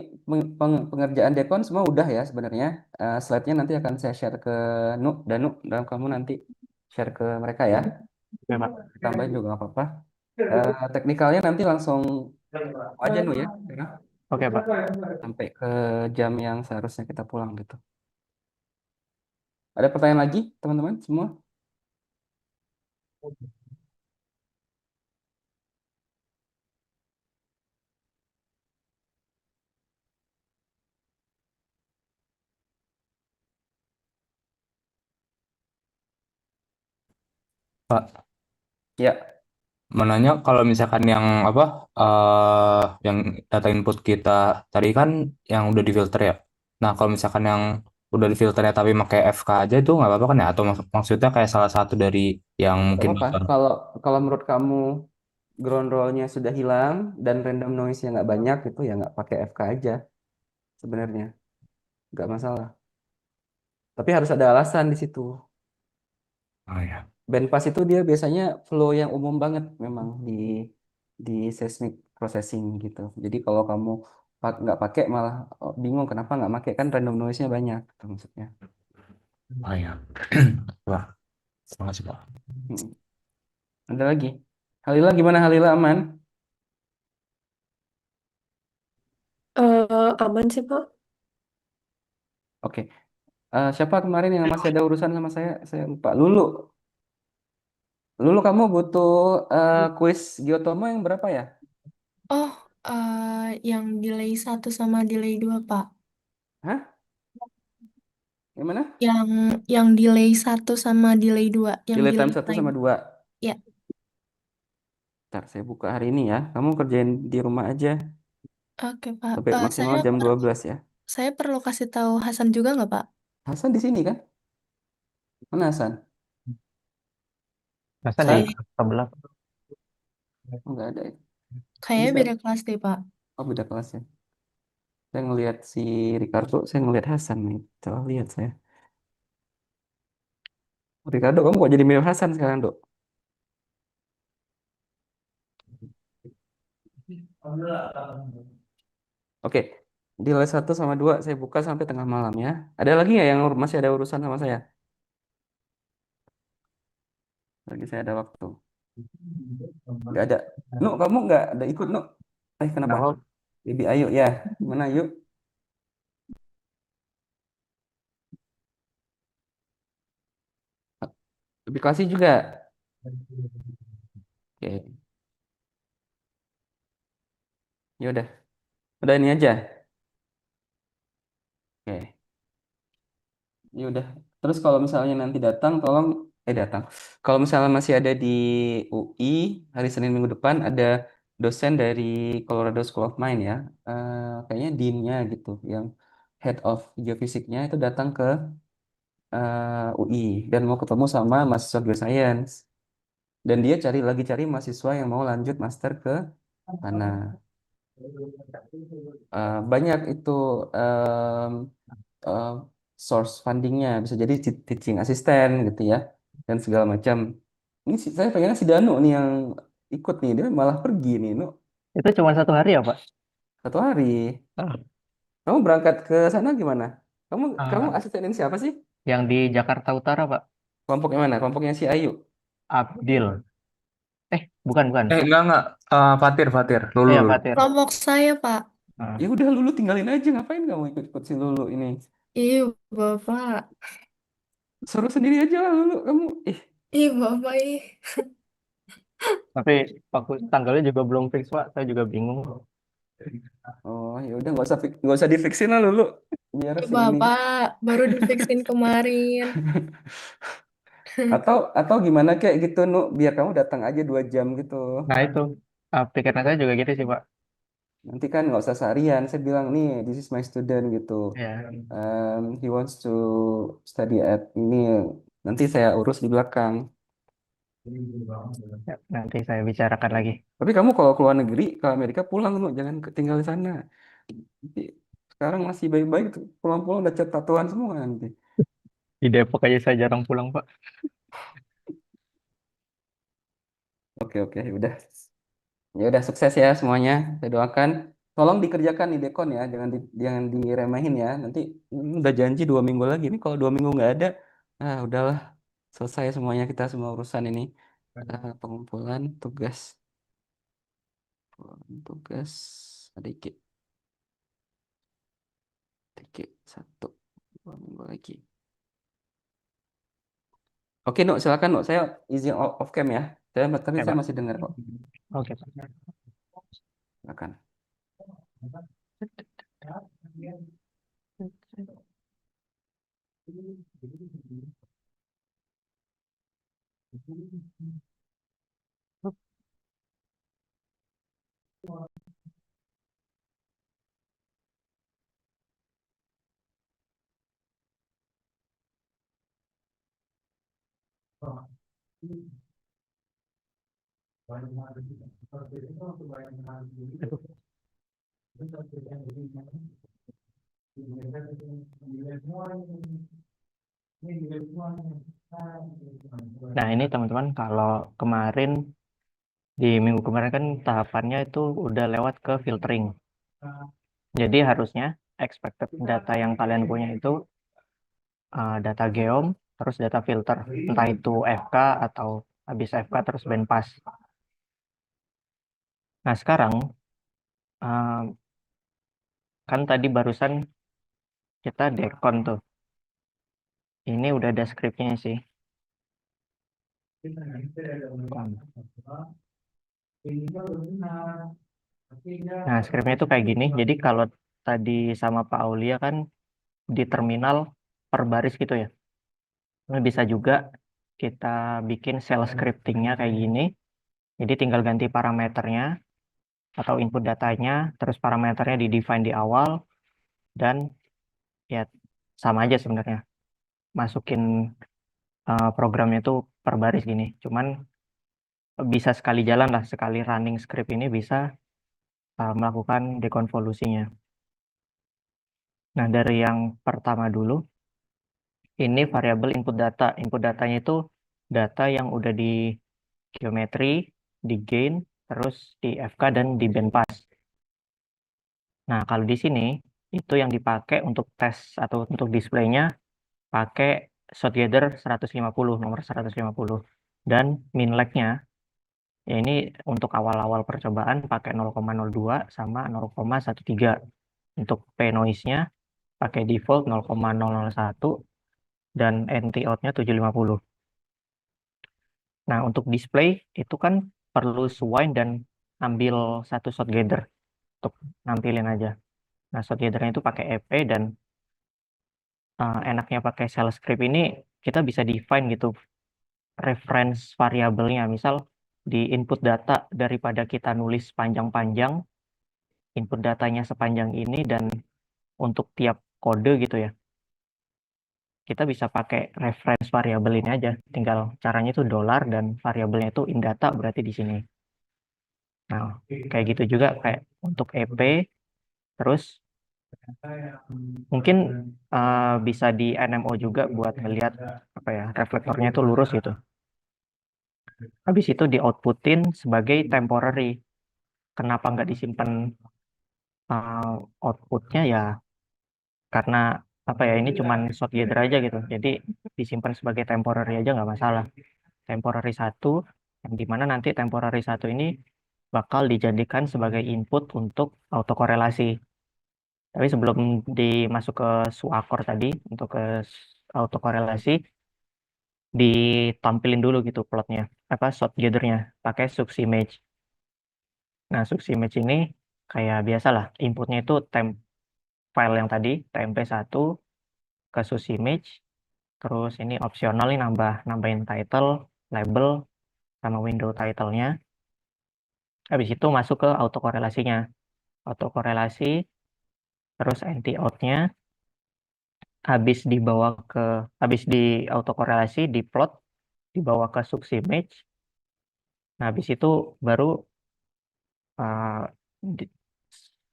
pengerjaan dekon semua udah ya sebenarnya. Slide-nya nanti akan saya share ke Danu, dan kamu nanti share ke mereka ya. Oke Pak. Tambahin juga nggak apa-apa. Teknikalnya nanti langsung aja Nu ya, sekarang. Oke Pak. Sampai ke jam yang seharusnya kita pulang gitu. Ada pertanyaan lagi, teman-teman semua? Pak, Ya, menanya kalau misalkan yang apa yang data input kita tadi kan yang udah difilter ya. Nah, kalau misalkan yang udah difilternya tapi pakai FK aja itu nggak apa-apa kan ya? Atau maksudnya kayak salah satu dari yang nggak mungkin apa-apa. Kalau menurut kamu ground roll-nya sudah hilang dan random noise-nya nggak banyak itu ya nggak pakai FK aja sebenarnya, nggak masalah. Tapi harus ada alasan di situ. Oh ya. Bandpass itu dia biasanya flow yang umum banget memang di seismic processing gitu. Jadi kalau kamu nggak pakai malah bingung kenapa nggak pakai, kan random noise-nya banyak gitu maksudnya. Oh ya. Wah, semangat sih, Pak. Mm. Ada lagi. Halila gimana, Halila aman? Aman sih, Pak. Oke. Siapa kemarin yang masih ada urusan sama saya? Saya lupa. Lulu. Lulu kamu butuh kuis Giotomo yang berapa ya? Oh, yang delay 1 sama delay 2 Pak. Hah? Yang mana? Yang delay 1 sama delay 2 yang Delay delay time 1 time. sama 2. Ya, Ntar saya buka hari ini ya. Kamu kerjain di rumah aja oke Pak. sampai maksimal Saya jam 12 ya. saya perlu kasih tahu Hasan juga nggak Pak? Hasan di sini kan? Mana Hasan? Masa di Kayak sebelah. Oh, nggak ada ya. kayaknya Bisa. beda kelas deh Pak. Oh, beda kelas ya. Saya ngelihat si Ricardo, saya ngelihat Hasan nih. Coba lihat saya. Ricardo, kamu kok jadi mirip Hasan sekarang, Dok? Oke. Delay 1 sama 2 saya buka sampai tengah malam ya. Ada lagi nggak yang masih ada urusan sama saya? Lagi saya ada waktu. Nggak ada. Nuk, kamu nggak ada ikut, Nuk? Kenapa? Kenapa? Bibi Ayu ya. Gimana, Ayu? Lebih klasik juga. Oke. Ya udah. Udah ini aja. Oke. Ya udah. Terus kalau misalnya nanti datang, tolong datang. Kalau misalnya masih ada di UI hari Senin minggu depan ada dosen dari Colorado School of Mine ya. Kayaknya deannya gitu, yang head of geofisiknya itu datang ke UI dan mau ketemu sama mahasiswa geoscience. Dan dia lagi cari mahasiswa yang mau lanjut master ke sana. Banyak itu em, eh, source fundingnya, bisa jadi teaching assistant gitu ya, dan segala macam. Ini sih saya pengennya si Danu nih yang ikut nih, dia malah pergi nih, Nu. Itu cuma 1 hari ya, Pak? 1 hari. Ah, Kamu berangkat ke sana gimana? Kamu ah, asistenin siapa sih? yang di Jakarta Utara, Pak. Kelompoknya mana? Kelompoknya si Ayu. Abdil. Bukan, bukan. Enggak. Fatir, Fatir. Lulu, Iya, Lulu. Fatir. Kelompok saya Pak. Ah, Ya udah, Lulu tinggalin aja, ngapain kamu ikut-ikut si Lulu ini? Ih Bapak. Suruh sendiri aja lah Lulu, kamu. Ih Bapak ih. tapi waktu tanggalnya juga belum fix, Pak. Saya juga bingung. Oh ya udah, nggak usah difiksin lah Lulu, biar Ih si ini. Bapak baru difixin kemarin. Atau gimana kayak gitu, Nu, biar kamu datang aja 2 jam gitu. Nah, itu. Pikiran saya juga gitu sih, Pak. Nanti kan nggak usah seharian. Saya bilang nih, this is my student gitu. Ya, He wants to study at ini. Nanti saya urus di belakang. ya, nanti saya bicarakan lagi. Tapi kamu kalau keluar negeri ke Amerika pulang, Nu, jangan tinggal di sana. Nanti, sekarang masih baik-baik tuh. Pulang-pulang udah tatuan semua nanti. Di Depok aja saya jarang pulang, Pak. Oke oke, ya udah. Ya udah, sukses ya semuanya. Saya doakan. Tolong dikerjakan di Dekon ya, jangan diremehin ya. Nanti udah janji 2 minggu lagi. Ini kalau 2 minggu nggak ada, udahlah, selesai semuanya kita semua urusan ini. Pengumpulan tugas, tugas sedikit, sedikit 1 2 minggu lagi. Oke, Nuk, silakan, Nuk. Saya izin off cam ya. Tapi Ya, saya Pak. masih dengar kok. Oke, Pak. Silakan. Nah, ini teman-teman, kalau kemarin di minggu kemarin kan tahapannya itu udah lewat ke filtering. Jadi harusnya expected data yang kalian punya itu data geom, terus data filter, entah itu FK atau habis FK terus bandpass. Nah, sekarang uh, kan tadi barusan kita dekon tuh. Ini udah ada scriptnya sih. Nah, scriptnya itu kayak gini. Jadi kalau tadi sama Pak Aulia kan di terminal per baris gitu ya. Ini bisa juga kita bikin shell scriptingnya kayak gini. Jadi tinggal ganti parameternya atau input datanya, terus parameternya di define di awal, dan ya sama aja sebenarnya. Masukin programnya itu per baris gini. Cuman bisa sekali jalan lah, sekali running script ini bisa melakukan dekonvolusinya. Nah, dari yang pertama dulu, ini variabel input data. Input datanya itu data yang udah di geometri, di gain, terus di FK dan di bandpass. Nah, kalau di sini itu yang dipakai untuk tes atau untuk displaynya pakai shotgather 150, nomor 150. Dan min lag-nya ya ini untuk awal-awal percobaan pakai 0,02 sama 0,13. Untuk P noise-nya pakai default 0,001 dan NT out-nya 750. Nah, untuk display itu kan perlu swipe dan ambil satu shot gather untuk nampilin aja. Nah, shot gathernya itu pakai EP dan enaknya pakai shell script ini kita bisa define gitu reference variabelnya. Misal di input data daripada kita nulis panjang-panjang, input datanya sepanjang ini dan untuk tiap kode gitu ya. Kita bisa pakai reference variabel ini aja. Tinggal caranya itu dollar dan variabelnya itu in data berarti di sini. Nah, kayak gitu juga kayak untuk EP, terus mungkin bisa di NMO juga buat ngelihat apa ya reflektornya itu lurus gitu. Habis itu di outputin sebagai temporary. Kenapa nggak disimpan outputnya ya? Karena apa ya ini cuman short gather aja gitu. Jadi disimpan sebagai temporary aja nggak masalah. Temporary 1 yang dimana nanti temporary 1 ini bakal dijadikan sebagai input untuk autokorelasi. Tapi sebelum dimasuk ke suakor tadi untuk ke autokorelasi ditampilin dulu gitu plotnya apa shot gathernya pakai source image. Nah, source image ini kayak biasalah inputnya itu file yang tadi tmp1 ke source image, terus ini opsional nih nambahin title, label sama window title-nya. Habis itu masuk ke autokorelasinya. Autokorelasi terus anti out-nya habis di autokorelasi diplot dibawa ke source image. Nah, habis itu baru uh, di-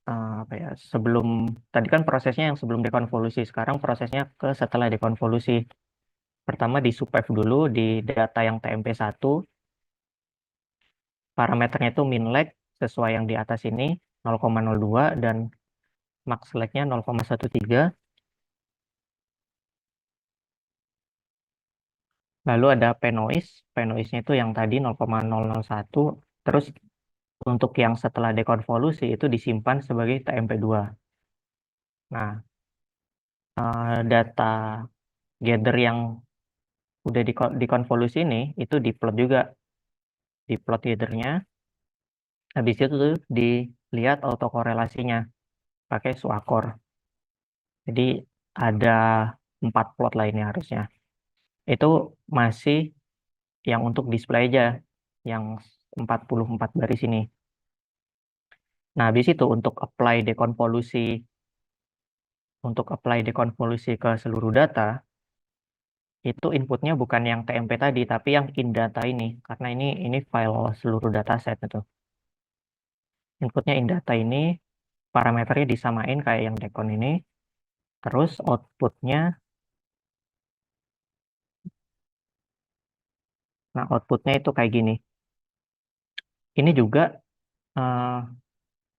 apa ya sebelum tadi kan prosesnya yang sebelum dekonvolusi, sekarang prosesnya ke setelah dekonvolusi. Pertama di subpave dulu di data yang TMP1, parameternya itu min lag sesuai yang di atas ini 0,02 dan max lag-nya 0,13. Lalu ada P-noise-nya itu yang tadi 0,001. Terus untuk yang setelah dekonvolusi itu disimpan sebagai TMP2. Nah, data gather yang udah dikonvolusi ini itu diplot juga. Diplot gathernya. Habis itu tuh dilihat autokorelasinya pakai suakor. Jadi ada 4 plot lainnya harusnya. Itu masih yang untuk display aja, yang 44 baris ini. Nah, habis itu untuk apply dekonvolusi ke seluruh data, itu inputnya bukan yang TMP tadi, tapi yang in data ini, karena ini file seluruh dataset itu. Inputnya in data ini, parameternya disamain kayak yang dekon ini, terus outputnya Nah, outputnya itu kayak gini. Ini juga eh,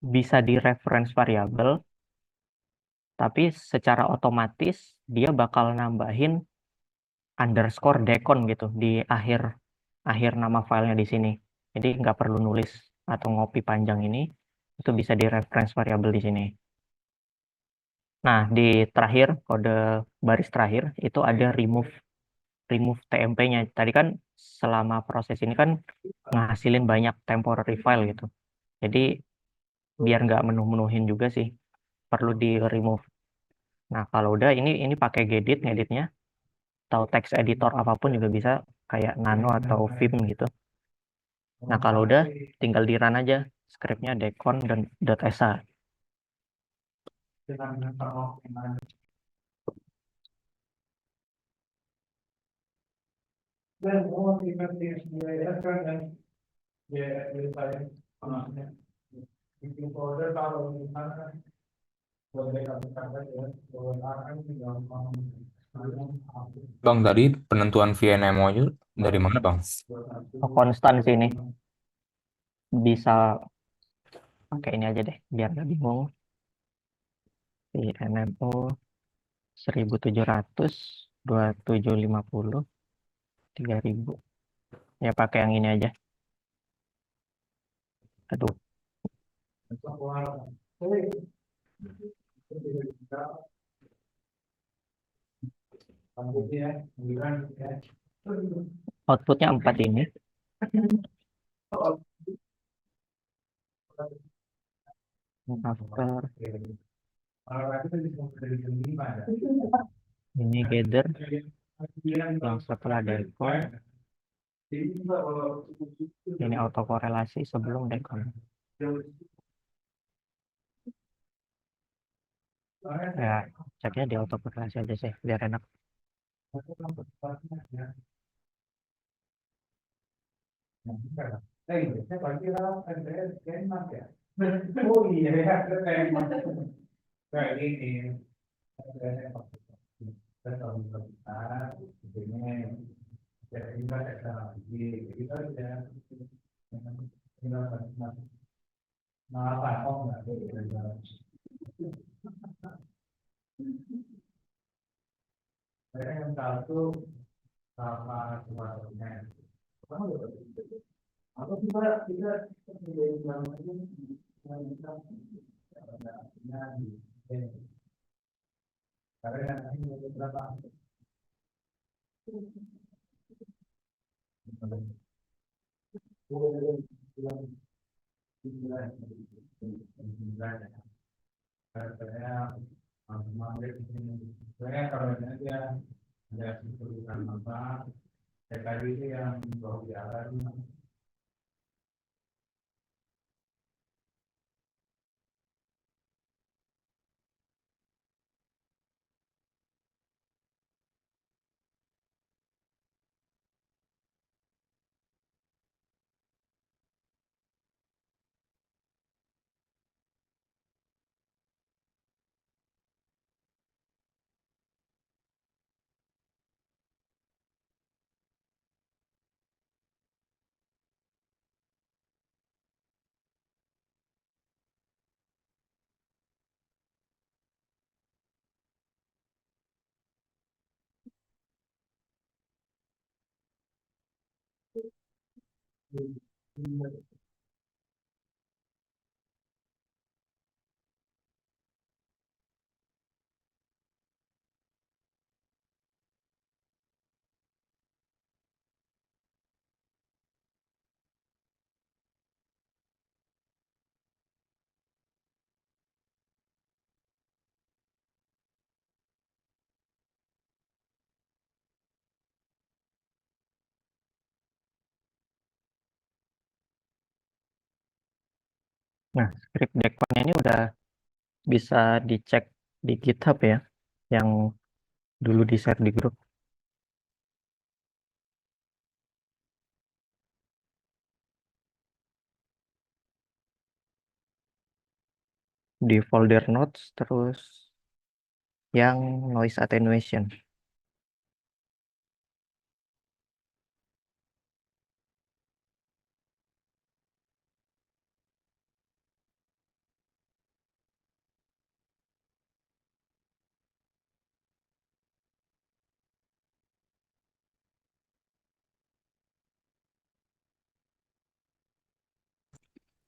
bisa di reference variable, tapi secara otomatis dia bakal nambahin underscore decon gitu di akhir akhir nama filenya di sini. Jadi nggak perlu nulis atau ngopi panjang ini, itu bisa di reference variable di sini. Nah, di terakhir, kode baris terakhir, itu ada remove TMP-nya. Tadi kan selama proses ini kan ngasilin banyak temporary file gitu. Jadi biar nggak menuh-menuhin juga sih, perlu di remove. Nah, kalau udah ini pakai Gedit ngeditnya, atau text editor apapun juga bisa, kayak Nano atau Vim gitu. Nah, kalau udah tinggal di run aja scriptnya decon dan .sa. Bang, tadi penentuan VNMO-nya dari mana, Bang? Oh, konstan sih ini. Bisa pakai ini aja deh, biar nggak bingung. VNMO 1700, 2750, 3000. Ya pakai yang ini aja. Aduh, outputnya 4 ini. After ini gather yang setelah decon, ini autokorelasi sebelum decon. Ya, ceknya di autokorelasi aja sih, biar enak. Nah, script deconnya ini udah bisa dicek di GitHub ya, yang dulu di share di grup. Di folder notes, terus yang noise attenuation.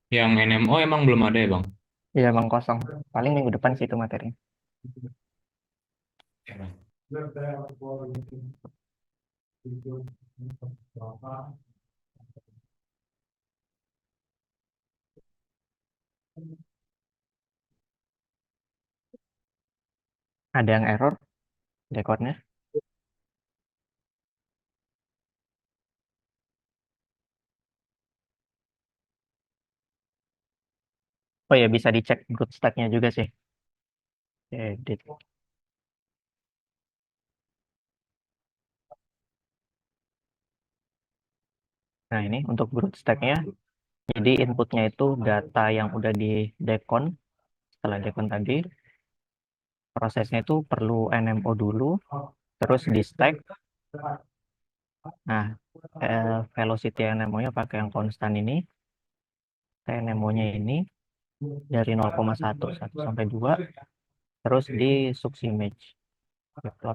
Yang NMO emang belum ada ya, Bang? Iya bang kosong. Paling minggu depan sih itu materinya. Ada yang error dekornya. Oh ya bisa dicek brute stack-nya juga sih. Edit. Nah ini untuk brute stack-nya. Jadi inputnya itu data yang udah di decon. Setelah decon tadi, prosesnya itu perlu NMO dulu, terus di stack. Nah, velocity NMO-nya pakai yang konstan ini. NMO-nya ini dari 0,1 sampai 2, terus di subimage. Gitu.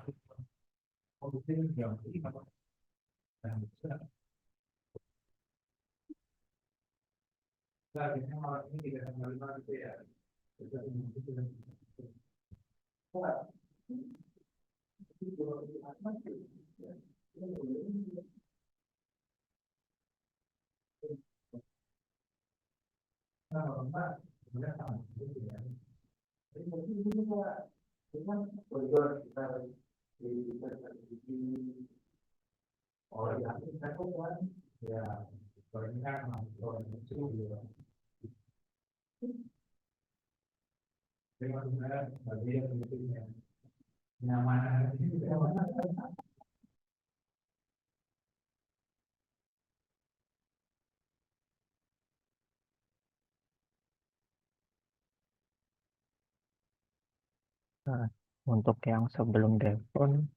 Nah, untuk yang sebelum decon,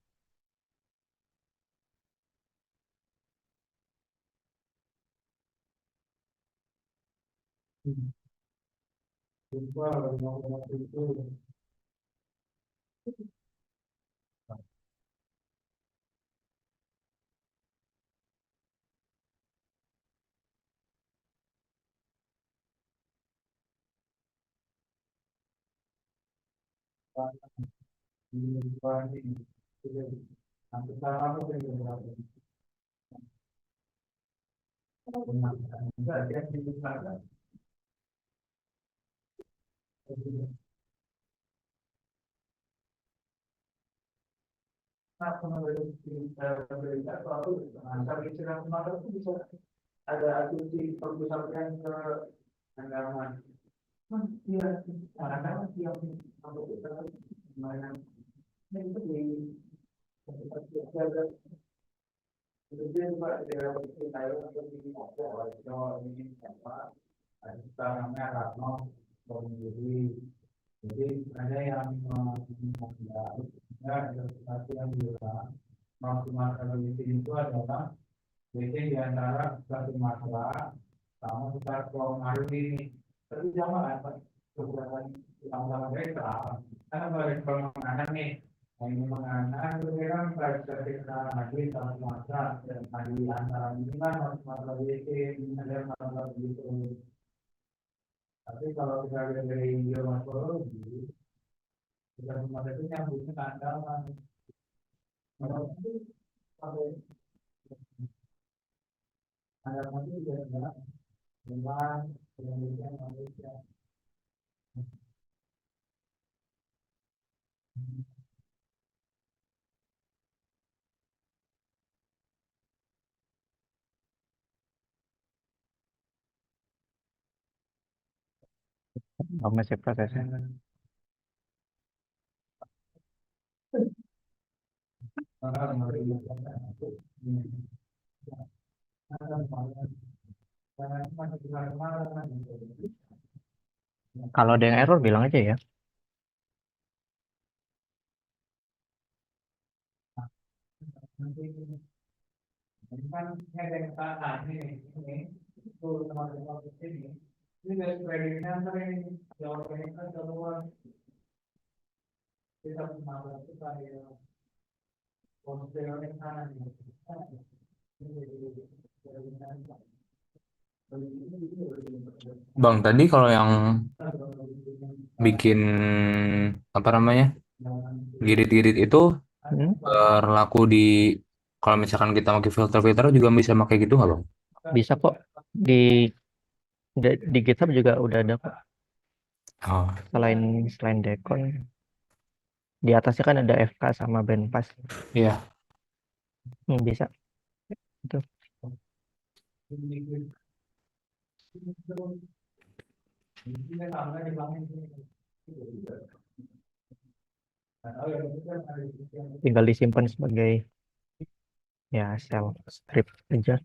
masih prosesnya. Kalau ada yang error bilang aja ya. Bang, tadi kalau yang bikin apa namanya girit-girit itu Hmm, berlaku di kalau misalkan kita pakai filter-filter juga bisa pakai gitu nggak bang? bisa kok di di GitHub juga udah ada kok. Oh Selain selain Decon, di atasnya kan ada FK sama Bandpass. iya. Bisa itu. Tinggal disimpan sebagai ya shell script aja.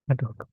Aduh.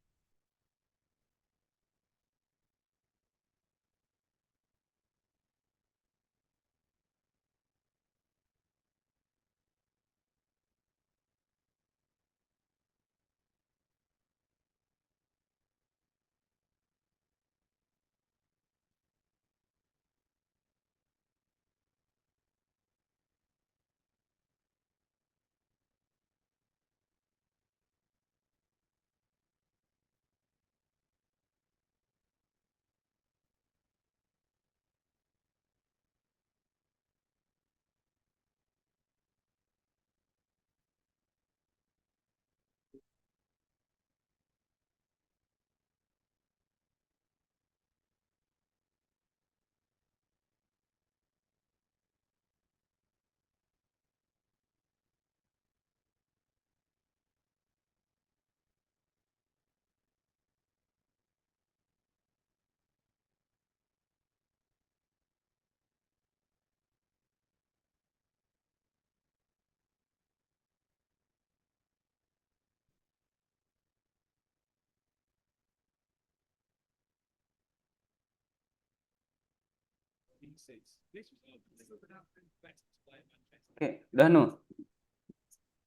Oke, udah Nu.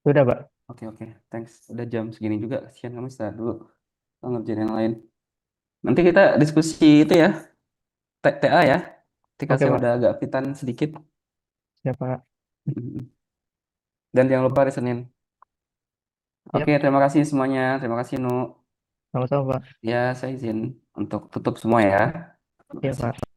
Sudah, Pak. Oke, oke. Thanks. Udah jam segini juga. Kasihan kamu istirahat dulu. Kita ngerjain yang lain. Nanti kita diskusi itu ya. TA ya. Ketika Oke, saya Pak. udah agak pitan sedikit. Siap, Pak. Dan jangan lupa hari Senin. Oke, Siap. terima kasih semuanya. Terima kasih Nu. Sama-sama, Pak. Ya, saya izin untuk tutup semua ya. Terima Iya, kasih. Pak.